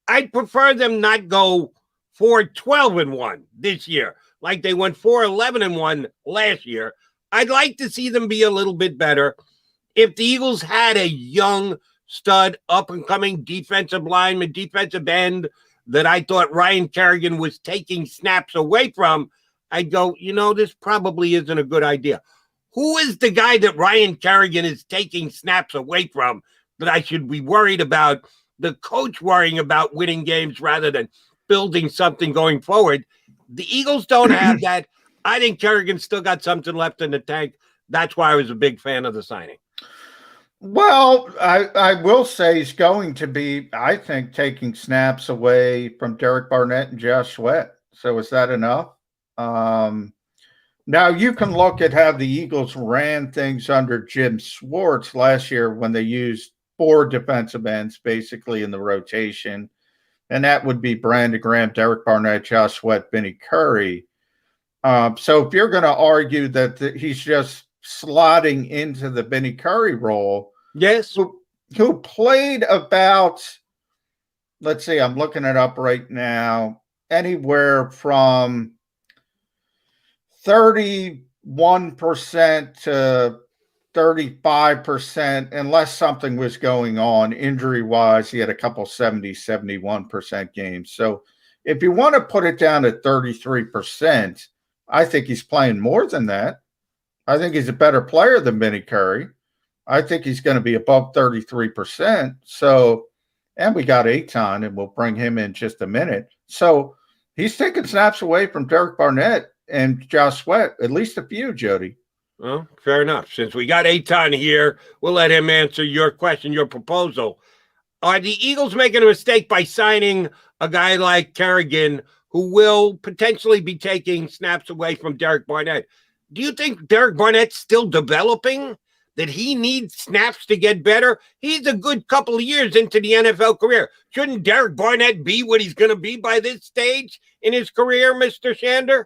I'd prefer them not go 4-12-1 this year, like they went 4-11-1 last year. I'd like to see them be a little bit better. If the Eagles had a young, stud, up-and-coming defensive lineman, defensive end that I thought Ryan Kerrigan was taking snaps away from, I'd go, this probably isn't a good idea. Who is the guy that Ryan Kerrigan is taking snaps away from that I should be worried about? The coach worrying about winning games rather than building something going forward. The Eagles don't have that. I think Kerrigan's still got something left in the tank. That's why I was a big fan of the signing. Well, I will say he's going to be, I think, taking snaps away from Derek Barnett and Josh Sweat. So is that enough? Now you can look at how the Eagles ran things under Jim Schwartz last year when they used 4 defensive ends basically in the rotation. And that would be Brandon Graham, Derek Barnett, Josh Sweat, Vinny Curry. So if you're going to argue that he's just slotting into the Vinny Curry role, yes, who played about, let's see, I'm looking it up right now, anywhere from 31% to 35%, unless something was going on injury-wise. He had a couple 71% games. So if you want to put it down to 33%, I think he's playing more than that. I think he's a better player than Vinny Curry. I think he's going to be above 33%. So, and we got Eytan, and we'll bring him in just a minute. So he's taking snaps away from Derek Barnett and Josh Sweat, at least a few, Jody. Well, fair enough. Since we got Eytan here, we'll let him answer your question, your proposal. Are the Eagles making a mistake by signing a guy like Kerrigan, who will potentially be taking snaps away from Derek Barnett? Do you think Derek Barnett's still developing, that he needs snaps to get better? He's a good couple of years into the NFL career. Shouldn't Derek Barnett be what he's going to be by this stage in his career, Mr. Shander?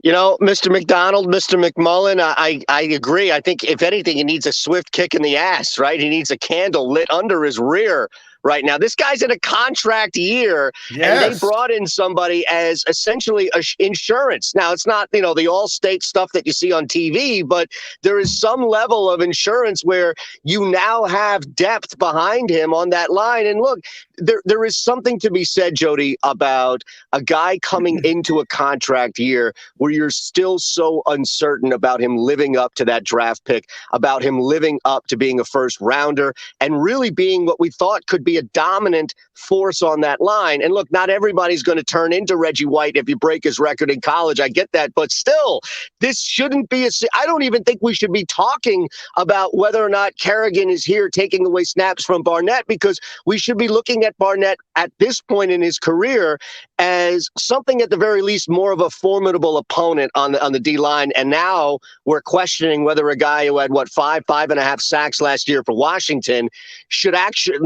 You know, Mr. McDonald, Mr. McMullen, I agree. I think, if anything, he needs a swift kick in the ass, right? He needs a candle lit under his rear right now. This guy's in a contract year, and they brought in somebody as essentially insurance. Now, it's not, the all-state stuff that you see on TV, but there is some level of insurance where you now have depth behind him on that line. And look, there is something to be said, Jody, about a guy coming into a contract year where you're still so uncertain about him living up to that draft pick, about him living up to being a first rounder, and really being what we thought could be a dominant force on that line. And look, not everybody's going to turn into Reggie White if you break his record in college. I get that. But still, this shouldn't be I don't even think we should be talking about whether or not Kerrigan is here taking away snaps from Barnett, because we should be looking at Barnett at this point in his career as something, at the very least, more of a formidable opponent on the D line. And now we're questioning whether a guy who had 5.5 sacks last year for Washington should actually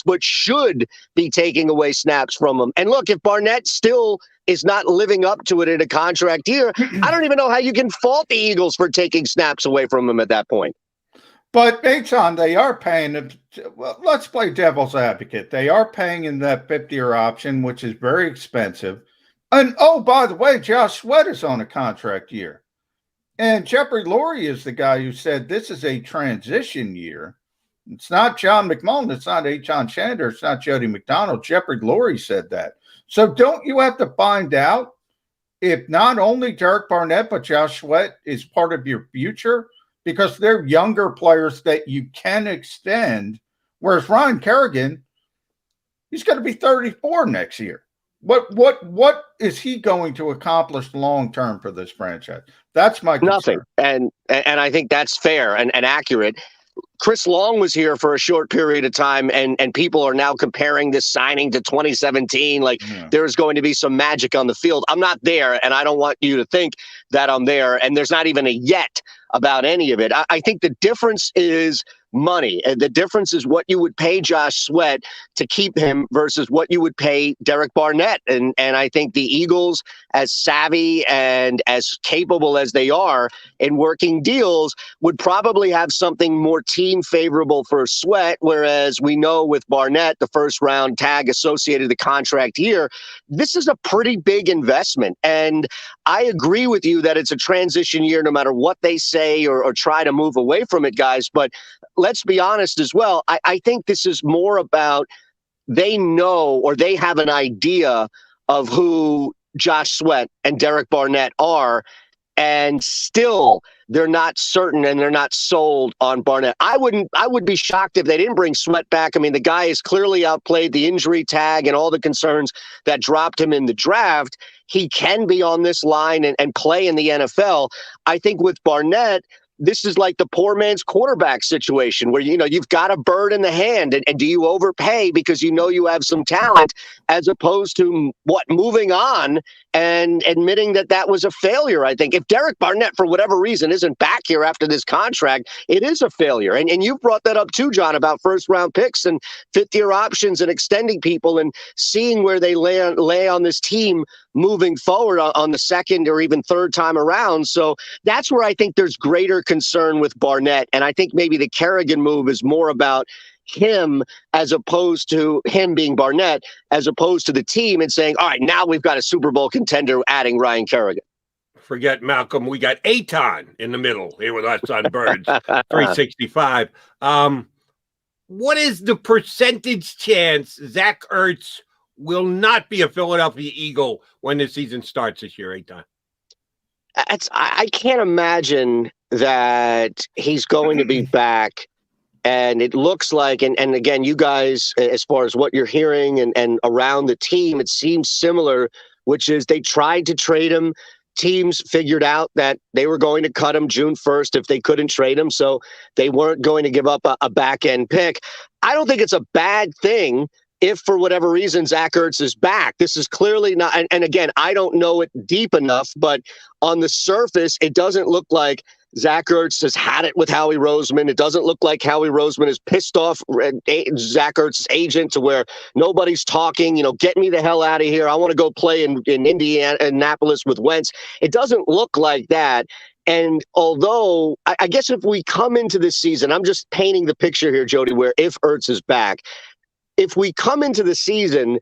but should be taking away snaps from him. And look, if Barnett still is not living up to it in a contract year, I don't even know how you can fault the Eagles for taking snaps away from him at that point. But Eytan, they are paying him. Well, let's play devil's advocate. They are paying him that 50-year option, which is very expensive. And, oh, by the way, Josh Sweat is on a contract year. And Jeffrey Lurie is the guy who said this is a transition year. It's not John McMullen. It's not Eytan Shander. It's not Jody McDonald. Jeffrey Lurie said that. So don't you have to find out if not only Derek Barnett, but Josh Sweat is part of your future? Because they're younger players that you can extend, whereas Ryan Kerrigan, he's going to be 34 next year. What is he going to accomplish long term for this franchise? That's my concern. Nothing. And I think that's fair and accurate. Chris Long was here for a short period of time, and people are now comparing this signing to 2017. There's going to be some magic on the field. I'm not there, and I don't want you to think that I'm there, and there's not even a yet about any of it. I think the difference is money. And the difference is what you would pay Josh Sweat to keep him versus what you would pay Derek Barnett. And I think the Eagles, as savvy and as capable as they are in working deals, would probably have something more team favorable for Sweat. Whereas we know with Barnett, the first round tag associated with the contract year, this is a pretty big investment. And I agree with you that it's a transition year, no matter what they say or try to move away from it, guys. But let's be honest as well. I think this is more about they know or they have an idea of who Josh Sweat and Derek Barnett are, and still they're not certain and they're not sold on Barnett. I would be shocked if they didn't bring Sweat back. I mean, the guy has clearly outplayed the injury tag and all the concerns that dropped him in the draft. He can be on this line and play in the NFL. I think with Barnett, this is like the poor man's quarterback situation where, you've got a bird in the hand and do you overpay because you have some talent, as opposed to moving on and admitting that was a failure. I think if Derek Barnett, for whatever reason, isn't back here after this contract, it is a failure. And you brought that up too, John, about first round picks and fifth-year options and extending people and seeing where they lay on this team moving forward on the second or even third time around. So that's where I think there's greater concern with Barnett. And I think maybe the Kerrigan move is more about him as opposed to him being Barnett, as opposed to the team and saying, all right, now we've got a Super Bowl contender adding Ryan Kerrigan. Forget Malcolm. We got Eytan in the middle here with us on Birds 365. What is the percentage chance Zach Ertz will not be a Philadelphia Eagle when the season starts this year, Eytan? I can't imagine that he's going to be back. And it looks like, and again, you guys, as far as what you're hearing and around the team, it seems similar, which is they tried to trade him. Teams figured out that they were going to cut him June 1st if they couldn't trade him. So they weren't going to give up a back-end pick. I don't think it's a bad thing if for whatever reason Zach Ertz is back. This is clearly not, and again, I don't know it deep enough, but on the surface, it doesn't look like Zach Ertz has had it with Howie Roseman. It doesn't look like Howie Roseman is pissed off Zach Ertz's agent to where nobody's talking, get me the hell out of here. I want to go play in Indianapolis with Wentz. It doesn't look like that. And although I guess if we come into this season, I'm just painting the picture here, Jody, where if Ertz is back, if we come into the season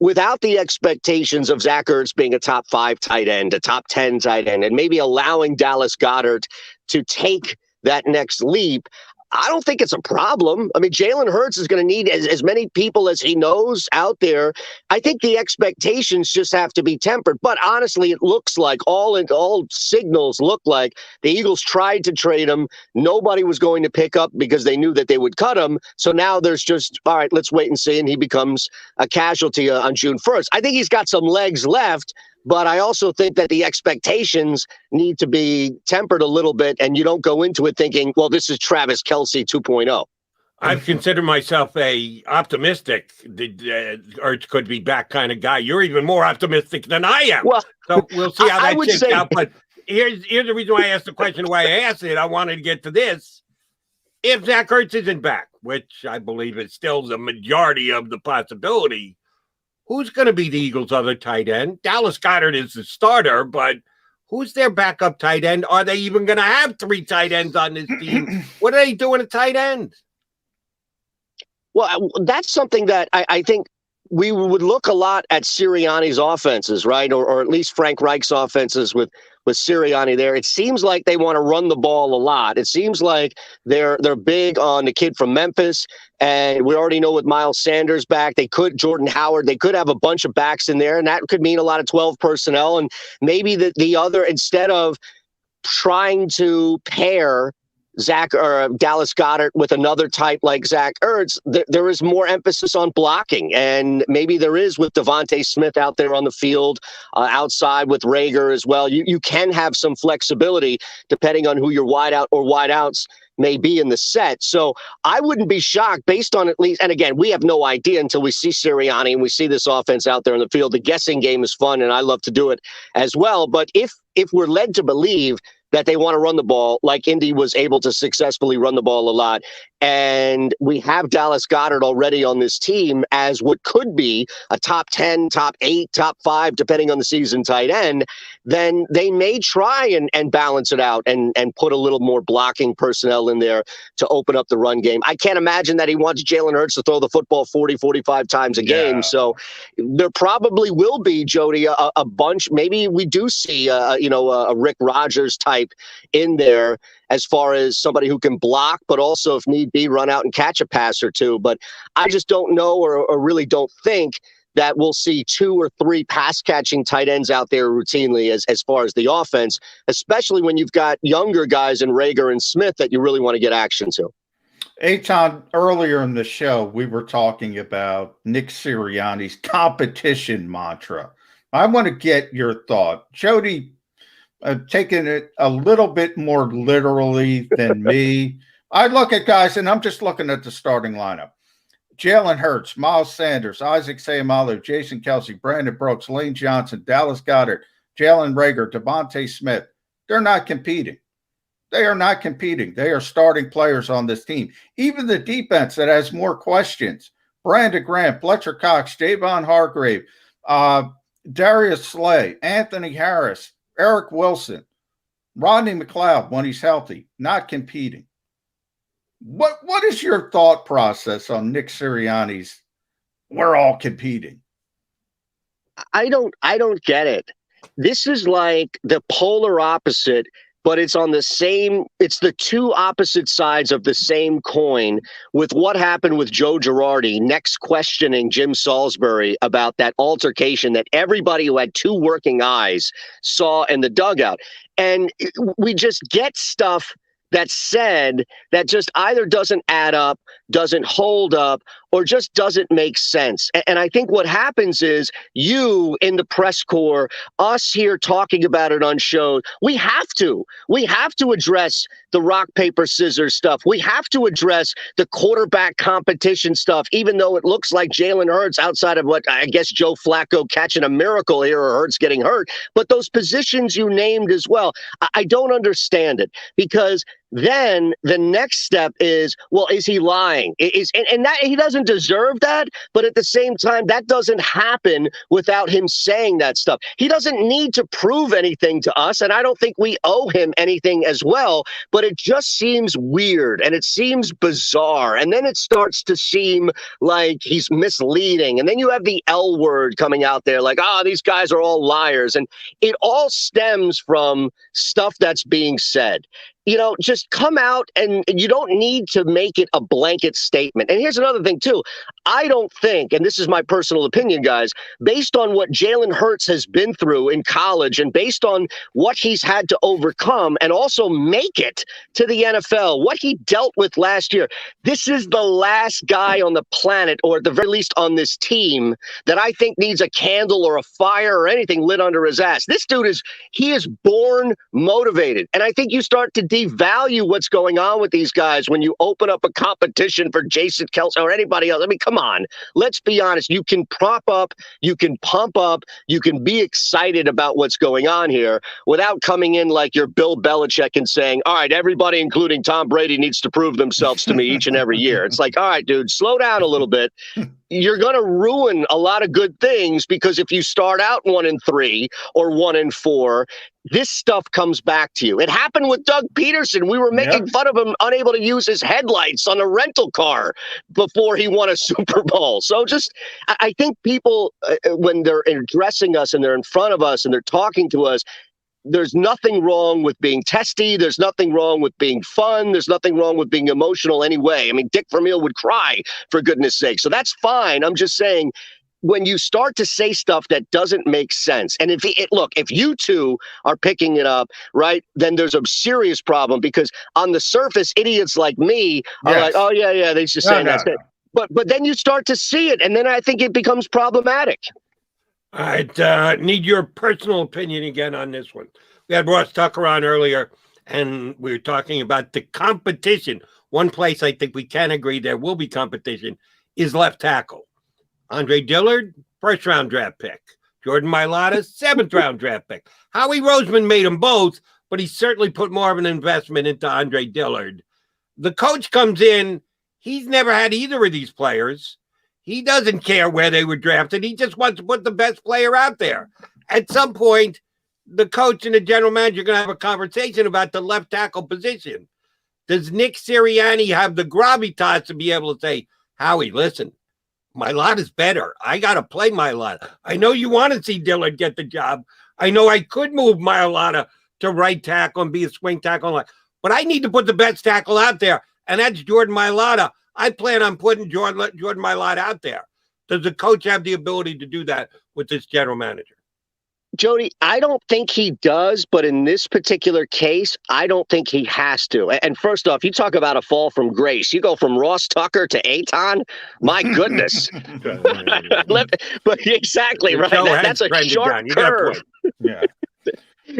without the expectations of Zach Ertz being a top 5 tight end, a top 10 tight end, and maybe allowing Dallas Goedert to take that next leap, I don't think it's a problem. I mean, Jalen Hurts is going to need as many people as he knows out there. I think the expectations just have to be tempered. But honestly, it looks like all signals look like the Eagles tried to trade him. Nobody was going to pick up because they knew that they would cut him. So now there's just, all right, let's wait and see. And he becomes a casualty on June 1st. I think he's got some legs left. But I also think that the expectations need to be tempered a little bit, and you don't go into it thinking, well, this is Travis Kelce 2.0. I've considered myself a optimistic Ertz could be back kind of guy. You're even more optimistic than I am. Well, so we'll see how that shakes out. But here's the reason why I asked the question, why I asked it. I wanted to get to this. If Zach Ertz isn't back, which I believe is still the majority of the possibility, who's going to be the Eagles' other tight end? Dallas Goedert is the starter, but who's their backup tight end? Are they even going to have 3 tight ends on this team? What are they doing at tight end? Well, that's something that I think we would look a lot at Sirianni's offenses, right? Or at least Frank Reich's offenses with Sirianni there. It seems like they want to run the ball a lot. It seems like they're big on the kid from Memphis, and we already know with Miles Sanders back, Jordan Howard, they could have a bunch of backs in there, and that could mean a lot of 12 personnel. And maybe the other, instead of trying to pair Zach or Dallas Goedert with another type like Zach Ertz, there is more emphasis on blocking, and maybe there is with Devontae Smith out there on the field, outside with Rager as well. You can have some flexibility depending on who your wideout or wideouts may be in the set. So I wouldn't be shocked based on at least, and again, we have no idea until we see Sirianni and we see this offense out there in the field. The guessing game is fun, and I love to do it as well. But if we're led to believe that they want to run the ball like Indy was able to successfully run the ball a lot, and we have Dallas Goedert already on this team as what could be a top 10, top 8, top 5, depending on the season tight end, then they may try and balance it out and put a little more blocking personnel in there to open up the run game. I can't imagine that he wants Jalen Hurts to throw the football 40, 45 times a game. So there probably will be, Jody, a bunch. Maybe we do see, a Rick Rodgers type in there as far as somebody who can block, but also if need be, run out and catch a pass or two. But I just don't know or really don't think that we'll see 2 or 3 pass catching tight ends out there routinely as far as the offense, especially when you've got younger guys in Rager and Smith that you really want to get action to. Eytan, earlier in the show, we were talking about Nick Sirianni's competition mantra. I want to get your thought. Jody, taking it a little bit more literally than me. I look at guys, and I'm just looking at the starting lineup. Jalen Hurts, Miles Sanders, Isaac Seumalo, Jason Kelce, Brandon Brooks, Lane Johnson, Dallas Goedert, Jalen Rager, Devontae Smith. They're not competing. They are not competing. They are starting players on this team. Even the defense that has more questions. Brandon Graham, Fletcher Cox, Javon Hargrave, Darius Slay, Anthony Harris, Eric Wilson, Rodney McLeod when he's healthy, not competing. What is your thought process on Nick Sirianni's we're all competing? I don't get it. This is like the polar opposite, but it's the 2 opposite sides of the same coin with what happened with Joe Girardi next questioning Jim Salisbury about that altercation that everybody who had 2 working eyes saw in the dugout. And we just get stuff that's said that just either doesn't add up, doesn't hold up, or just doesn't make sense. And I think what happens is you in the press corps, us here talking about it on shows, we have to address the rock, paper, scissors stuff. We have to address the quarterback competition stuff, even though it looks like Jalen Hurts, outside of what I guess Joe Flacco catching a miracle here or Hurts getting hurt. But those positions you named as well, I don't understand it, because then the next step is, well, is he lying? And that he doesn't deserve that, but at the same time, that doesn't happen without him saying that stuff. He doesn't need to prove anything to us, and I don't think we owe him anything as well, but it just seems weird, and it seems bizarre, and then it starts to seem like he's misleading, and then you have the L word coming out there, like, these guys are all liars, and it all stems from stuff that's being said. Just come out, and you don't need to make it a blanket statement. And here's another thing, too. I don't think, and this is my personal opinion, guys, based on what Jalen Hurts has been through in college and based on what he's had to overcome and also make it to the NFL, what he dealt with last year, this is the last guy on the planet, or at the very least on this team, that I think needs a candle or a fire or anything lit under his ass. This dude is born motivated. And I think you start to devalue what's going on with these guys when you open up a competition for Jason Kelce or anybody else. I mean, come on, let's be honest. You can prop up, you can pump up, you can be excited about what's going on here without coming in like you're Bill Belichick and saying, all right, everybody, including Tom Brady, needs to prove themselves to me each and every year. It's like, all right, dude, slow down a little bit. You're going to ruin a lot of good things, because if you start out 1-3 or 1-4, this stuff comes back to you. It happened with Doug Peterson. We were making fun of him unable to use his headlights on a rental car before he won a Super Bowl. So I think people, when they're addressing us and they're in front of us and they're talking to us, there's nothing wrong with being testy. There's nothing wrong with being fun. There's nothing wrong with being emotional anyway. I mean, Dick Vermeil would cry, for goodness sake. So that's fine. I'm just saying, when you start to say stuff that doesn't make sense, and if you two are picking it up, right, then there's a serious problem, because on the surface, idiots like me are like, oh, yeah, they just saying that's it. But then you start to see it, and then I think it becomes problematic. All right, need your personal opinion again on this one. We had Ross Tucker on earlier, and we were talking about the competition. One place I think we can agree there will be competition is left tackle. Andre Dillard, first-round draft pick. Jordan Mailata, seventh-round draft pick. Howie Roseman made them both, but he certainly put more of an investment into Andre Dillard. The coach comes in. He's never had either of these players. He doesn't care where they were drafted. He just wants to put the best player out there. At some point, the coach and the general manager are going to have a conversation about the left tackle position. Does Nick Sirianni have the gravitas to be able to say, Howie, listen, Mailata's better. I got to play Mailata. I know you want to see Dillard get the job. I know I could move Mailata to right tackle and be a swing tackle, but I need to put the best tackle out there, and that's Jordan Mailata. I plan on putting Jordan Mailata out there. Does the coach have the ability to do that with this general manager? Jody, I don't think he does, but in this particular case, I don't think he has to. And first off, you talk about a fall from grace. You go from Ross Tucker to Eytan. My goodness. But exactly, right? That's a sharp curve. Yeah.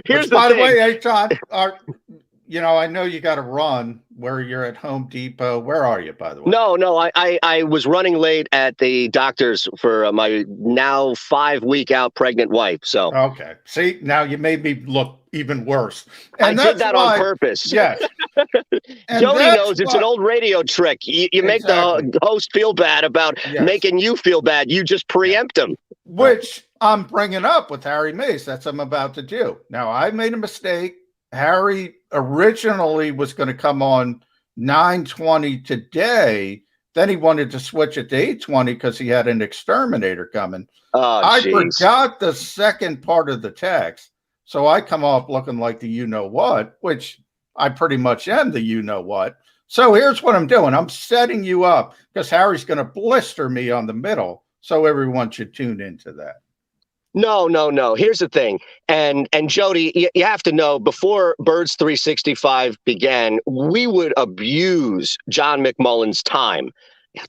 Here's by the way, Eytan, I know you got to run where you're at Home Depot. Where are you, by the way? No, I was running late at the doctor's for my now 5-week out pregnant wife. So okay, see, now you made me look even worse. And I did that on purpose. Yes. Jody knows it's an old radio trick. You make the host feel bad about making you feel bad. You just preempt him. Which I'm bringing up with Harry Mace. That's what I'm about to do. Now, I made a mistake. Harry originally was going to come on 9:20 today. Then he wanted to switch it to 8:20 because he had an exterminator coming. I forgot the second part of the text. So I come off looking like the you-know-what, which I pretty much am the you-know-what. So here's what I'm doing. I'm setting you up because Harry's going to blister me on the middle. So everyone should tune into that. No. Here's the thing. And Jody, you have to know, before Birds 365 began, we would abuse John McMullen's time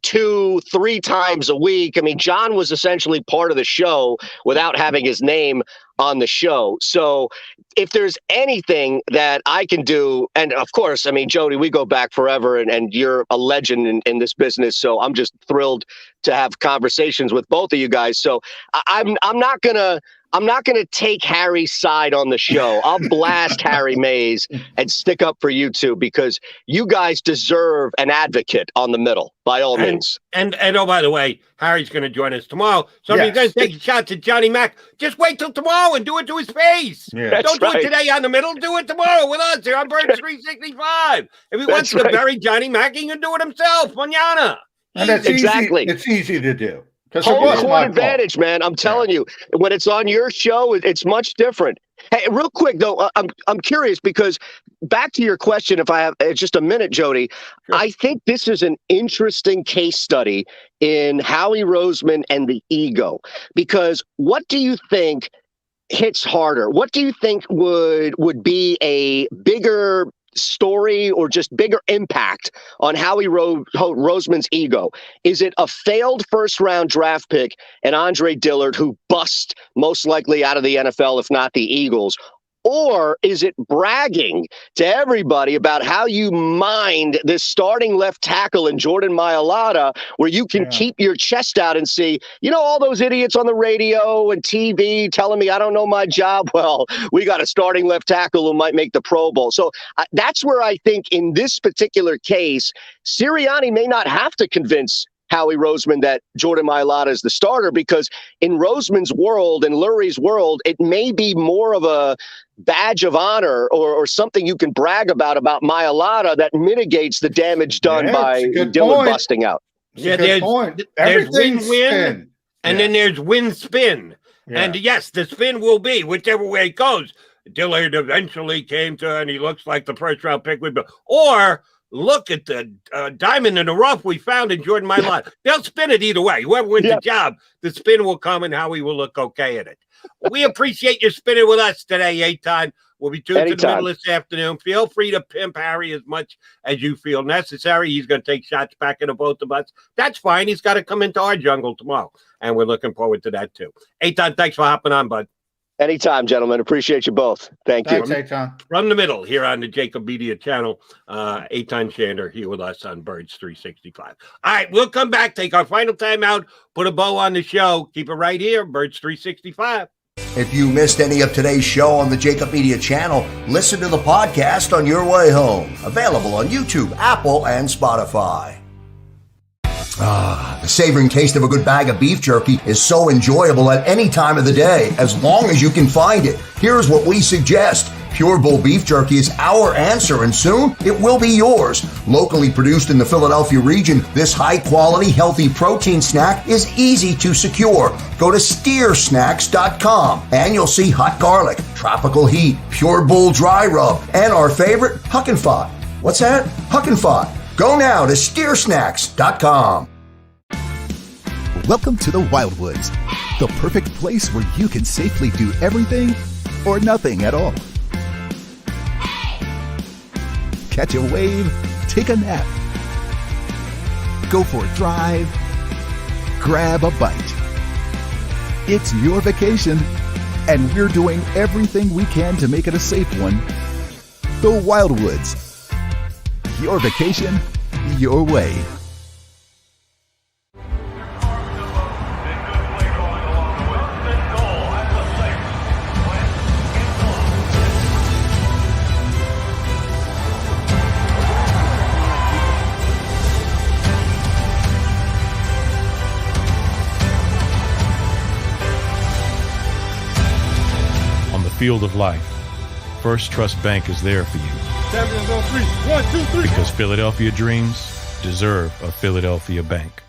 2-3 times a week. I mean, John was essentially part of the show without having his name on the show. So if there's anything that I can do, and of course, I mean, Jody, we go back forever, and you're a legend in this business. So I'm just thrilled to have conversations with both of you guys. So I'm not gonna take Harry's side on the show. I'll blast Harry Mays and stick up for you two, because you guys deserve an advocate on the middle, by all means. And oh, by the way, Harry's going to join us tomorrow. So if you're going to take shots at Johnny Mac, just wait till tomorrow and do it to his face. Yeah. Don't do it today on the middle. Do it tomorrow with us here on Birds 365. If he wants to bury Johnny Mac, he can do it himself. Mañana. And that's exactly. It's easy to do. Home court advantage, man. I'm telling you, when it's on your show, it's much different. Hey, real quick though, I'm curious, because back to your question, if I have just a minute, Jody, sure. I think this is an interesting case study in Howie Roseman and the ego, because what do you think hits harder? What do you think would be a bigger story or just bigger impact on Howie Roseman's ego? Is it a failed first-round draft pick and Andre Dillard, who bust most likely out of the NFL, if not the Eagles? Or is it bragging to everybody about how you mined this starting left tackle in Jordan Mailata, where you can keep your chest out and see, all those idiots on the radio and TV telling me I don't know my job? Well, we got a starting left tackle who might make the Pro Bowl. So that's where I think in this particular case, Sirianni may not have to convince Howie Roseman that Jordan Mailata is the starter, because in Roseman's world and Lurie's world, it may be more of a badge of honor or something you can brag about Mailata that mitigates the damage done by Dillard busting out. There's win-win, and then there's win-spin. Yeah. And yes, the spin will be whichever way it goes. Dillard eventually came to, and he looks like the first-round pick would be. Or look at the diamond in the rough we found in Jordan Mailata. They'll spin it either way. Whoever wins the job, the spin will come and Howie will look okay at it. We appreciate you spinning with us today, Eytan. We'll be tuned to the middle this afternoon. Feel free to pimp Harry as much as you feel necessary. He's going to take shots back into both of us. That's fine. He's got to come into our jungle tomorrow, and we're looking forward to that too. Eytan, thanks for hopping on, bud. Anytime, gentlemen. Appreciate you both. Thanks, Eytan. From the middle here on the JAKIB Media channel, Eytan Shander here with us on Birds 365. All right, we'll come back, take our final time out, put a bow on the show. Keep it right here, Birds 365. If you missed any of today's show on the JAKIB Media channel, listen to the podcast on your way home. Available on YouTube, Apple, and Spotify. The savoring taste of a good bag of beef jerky is so enjoyable at any time of the day, as long as you can find it. Here's what we suggest. Pure Bull beef jerky is our answer, and soon it will be yours. Locally produced in the Philadelphia region, this high-quality, healthy protein snack is easy to secure. Go to steersnacks.com, and you'll see hot garlic, tropical heat, Pure Bull dry rub, and our favorite, Huck and Fod. What's that? Huck and Fod. Go now to steersnacks.com. Welcome to the Wildwoods, the perfect place where you can safely do everything or nothing at all. Catch a wave, take a nap, go for a drive, grab a bite. It's your vacation, and we're doing everything we can to make it a safe one. The Wildwoods. Your vacation, your way. On the field of life, First Trust Bank is there for you. Champions on 3. 1, 2, 3. Because Philadelphia dreams deserve a Philadelphia bank.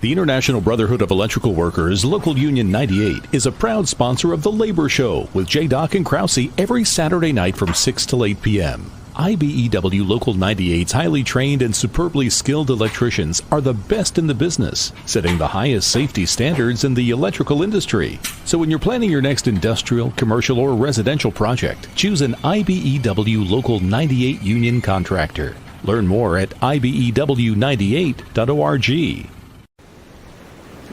The International Brotherhood of Electrical Workers, Local Union 98, is a proud sponsor of The Labor Show with J. Doc and Krause every Saturday night from 6 till 8 p.m. IBEW Local 98's highly trained and superbly skilled electricians are the best in the business, setting the highest safety standards in the electrical industry. So when you're planning your next industrial, commercial, or residential project, choose an IBEW Local 98 union contractor. Learn more at ibew98.org.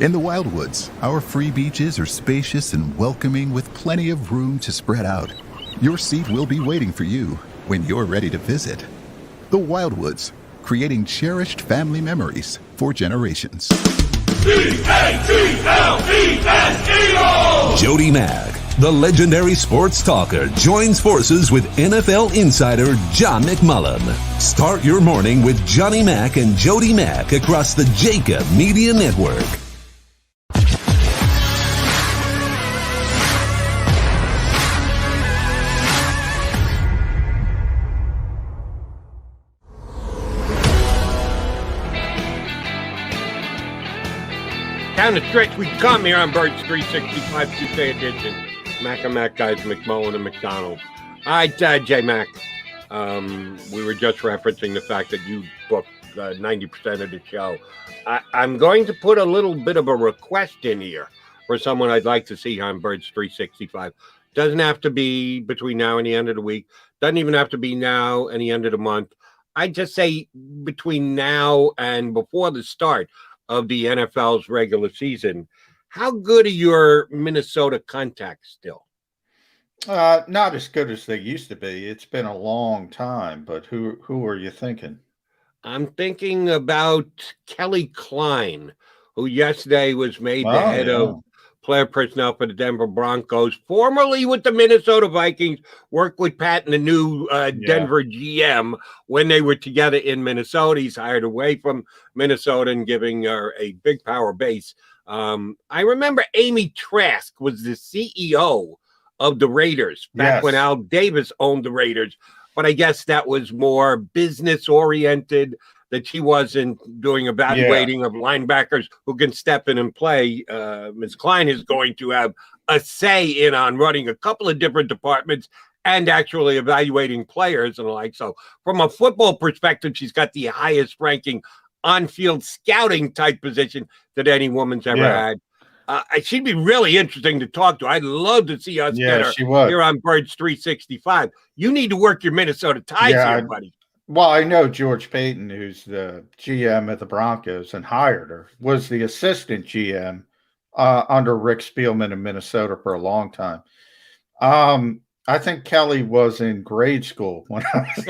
In the Wildwoods, our free beaches are spacious and welcoming with plenty of room to spread out. Your seat will be waiting for you when you're ready to visit. The Wildwoods, creating cherished family memories for generations. Jody Mack, the legendary sports talker, joins forces with NFL insider John McMullen. Start your morning with Johnny Mack and Jody Mack across the JAKIB Media Network. Down the stretch we come here on Birds 365 Tuesday edition. Mac and Mac guys, McMullen and McDonald. All right, J Mac. We were just referencing the fact that you booked 90% of the show. I'm going to put a little bit of a request in here for someone I'd like to see on Birds 365. Doesn't have to be between now and the end of the week. Doesn't even have to be now and the end of the month. I'd just say between now and before the start of the NFL's regular season. How good are your Minnesota contacts still? Not as good as they used to be. It's been a long time, but who are you thinking? I'm thinking about Kelly Klein, who yesterday was made the head of player personnel for the Denver Broncos, formerly with the Minnesota Vikings, worked with Pat and the new Denver GM when they were together in Minnesota. He's hired away from Minnesota and giving her a big power base. I remember Amy Trask was the CEO of the Raiders back when Al Davis owned the Raiders, but I guess that was more business oriented, that she wasn't doing evaluating of linebackers who can step in and play. Ms. Klein is going to have a say in on running a couple of different departments and actually evaluating players and the like. So from a football perspective, she's got the highest ranking on-field scouting type position that any woman's ever had. She'd be really interesting to talk to. I'd love to see us get her here on Birds 365. You need to work your Minnesota ties here, buddy. Well, I know George Payton, who's the GM at the Broncos and hired her, was the assistant GM under Rick Spielman in Minnesota for a long time. I think Kelly was in grade school when I was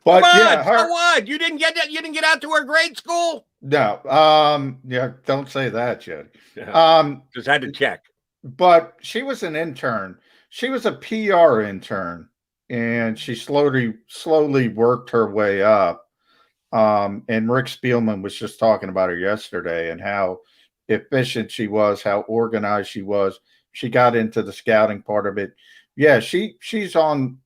but what? You didn't get that? You didn't get out to her grade school? No. Don't say that, Jody. Just had to check. But she was an intern. She was a PR intern. And she slowly worked her way up. And Rick Spielman was just talking about her yesterday and how efficient she was, how organized she was. She got into the scouting part of it. Yeah, she's on,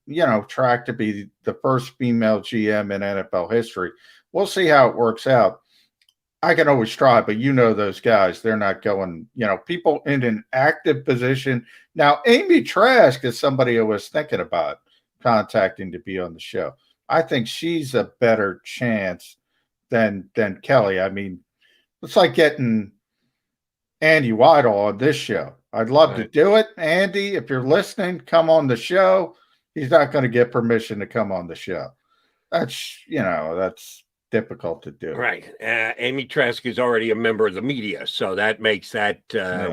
track to be the first female GM in NFL history. We'll see how it works out. I can always try, but those guys, they're not going, people in an active position. Now, Amy Trask is somebody I was thinking about contacting to be on the show. I think she's a better chance than Kelly. I mean, it's like getting Andy Weidel on this show. I'd love to do it. Andy, if you're listening, come on the show. He's not going to get permission to come on the show. That's difficult to do. Right. Amy Trask is already a member of the media, so that makes that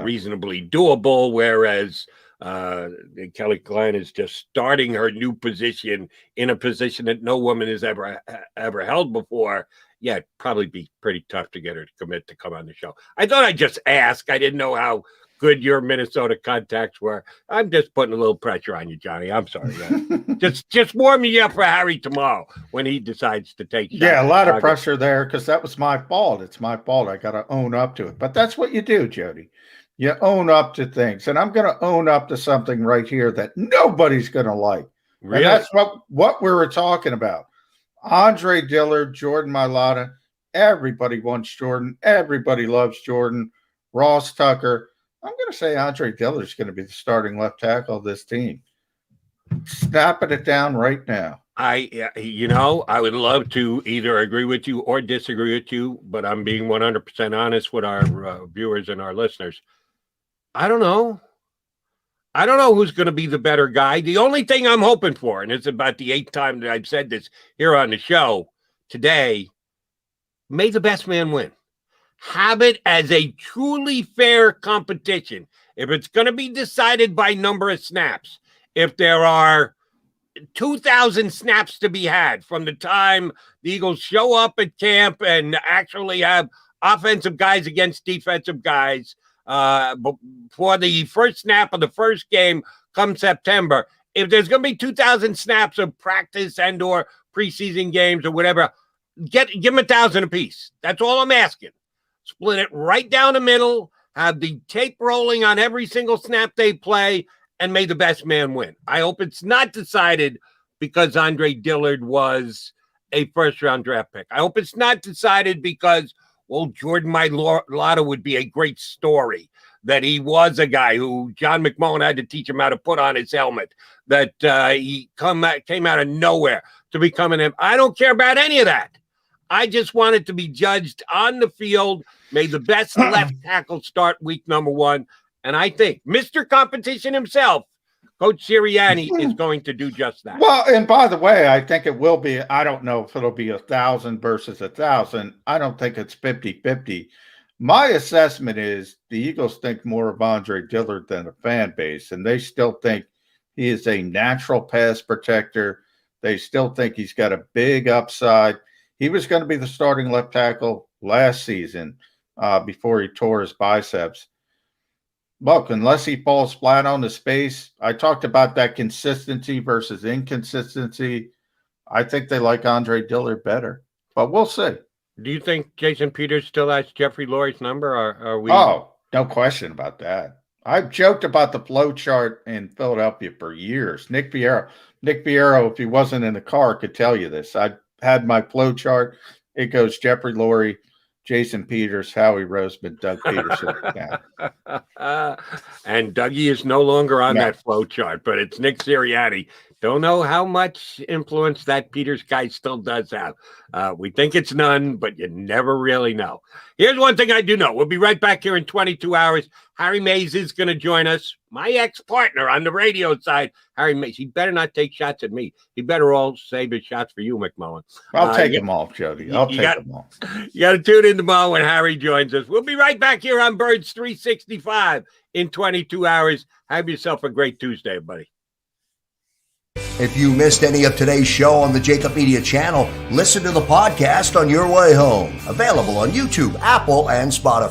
reasonably doable, whereas Kelly Klein is just starting her new position in a position that no woman has ever held before. Yeah, it'd probably be pretty tough to get her to commit to come on the show. I thought I'd just ask. I didn't know how good your Minnesota contacts were. I'm just putting a little pressure on you, Johnny. I'm sorry. just warm me up for Harry tomorrow when he decides to take shots. Yeah, a lot of pressure there because that was my fault. It's my fault. I got to own up to it. But that's what you do, Jody. You own up to things. And I'm going to own up to something right here that nobody's going to like. Really? And that's what we were talking about. Andre Dillard, Jordan Mailata. Everybody wants Jordan. Everybody loves Jordan. Ross Tucker. I'm going to say Andre Dillard is going to be the starting left tackle of this team. Snapping it down right now. I would love to either agree with you or disagree with you, but I'm being 100% honest with our viewers and our listeners. I don't know. I don't know who's going to be the better guy. The only thing I'm hoping for, and it's about the 8th time that I've said this here on the show today, may the best man win. Have it as a truly fair competition. If it's going to be decided by number of snaps, if there are 2,000 snaps to be had from the time the Eagles show up at camp and actually have offensive guys against defensive guys for the first snap of the first game come September. If there's going to be 2,000 snaps of practice and or preseason games or whatever, give them 1,000 apiece. That's all I'm asking. Split it right down the middle, have the tape rolling on every single snap they play, and may the best man win. I hope it's not decided because Andre Dillard was a first-round draft pick. I hope it's not decided because, well, Jordan Mailata would be a great story, that he was a guy who John McMullen had to teach him how to put on his helmet, that he came out of nowhere to become an. I don't care about any of that. I just want it to be judged on the field. May the best left tackle start week number 1. And I think Mr. Competition himself, Coach Sirianni, is going to do just that. Well, and by the way, I think it will be, I don't know if it'll be 1,000 versus 1,000. I don't think it's 50-50. My assessment is the Eagles think more of Andre Dillard than a fan base, and they still think he is a natural pass protector. They still think he's got a big upside. He was going to be the starting left tackle last season before he tore his biceps. Look, unless he falls flat on his face, I talked about that consistency versus inconsistency. I think they like Andre Dillard better, but we'll see. Do you think Jason Peters still has Jeffrey Lurie's number, or are we? Oh, no question about that. I've joked about the flow chart in Philadelphia for years. Nick Fierro, if he wasn't in the car, could tell you this. I had my flow chart. It goes Jeffrey Lurie, Jason Peters, Howie Roseman, Doug Peterson. And Dougie is no longer on that flow chart, but it's Nick Sirianni. Don't know how much influence that Peters guy still does have. We think it's none, but you never really know. Here's one thing I do know. We'll be right back here in 22 hours. Harry Mays is going to join us, my ex-partner on the radio side. Harry Mays, he better not take shots at me. He better all save his shots for you, McMullen. I'll take them all, Jody. I'll take them all. You got to tune in tomorrow when Harry joins us. We'll be right back here on Birds 365 in 22 hours. Have yourself a great Tuesday, buddy. If you missed any of today's show on the JAKIB Media channel, listen to the podcast on your way home. Available on YouTube, Apple, and Spotify.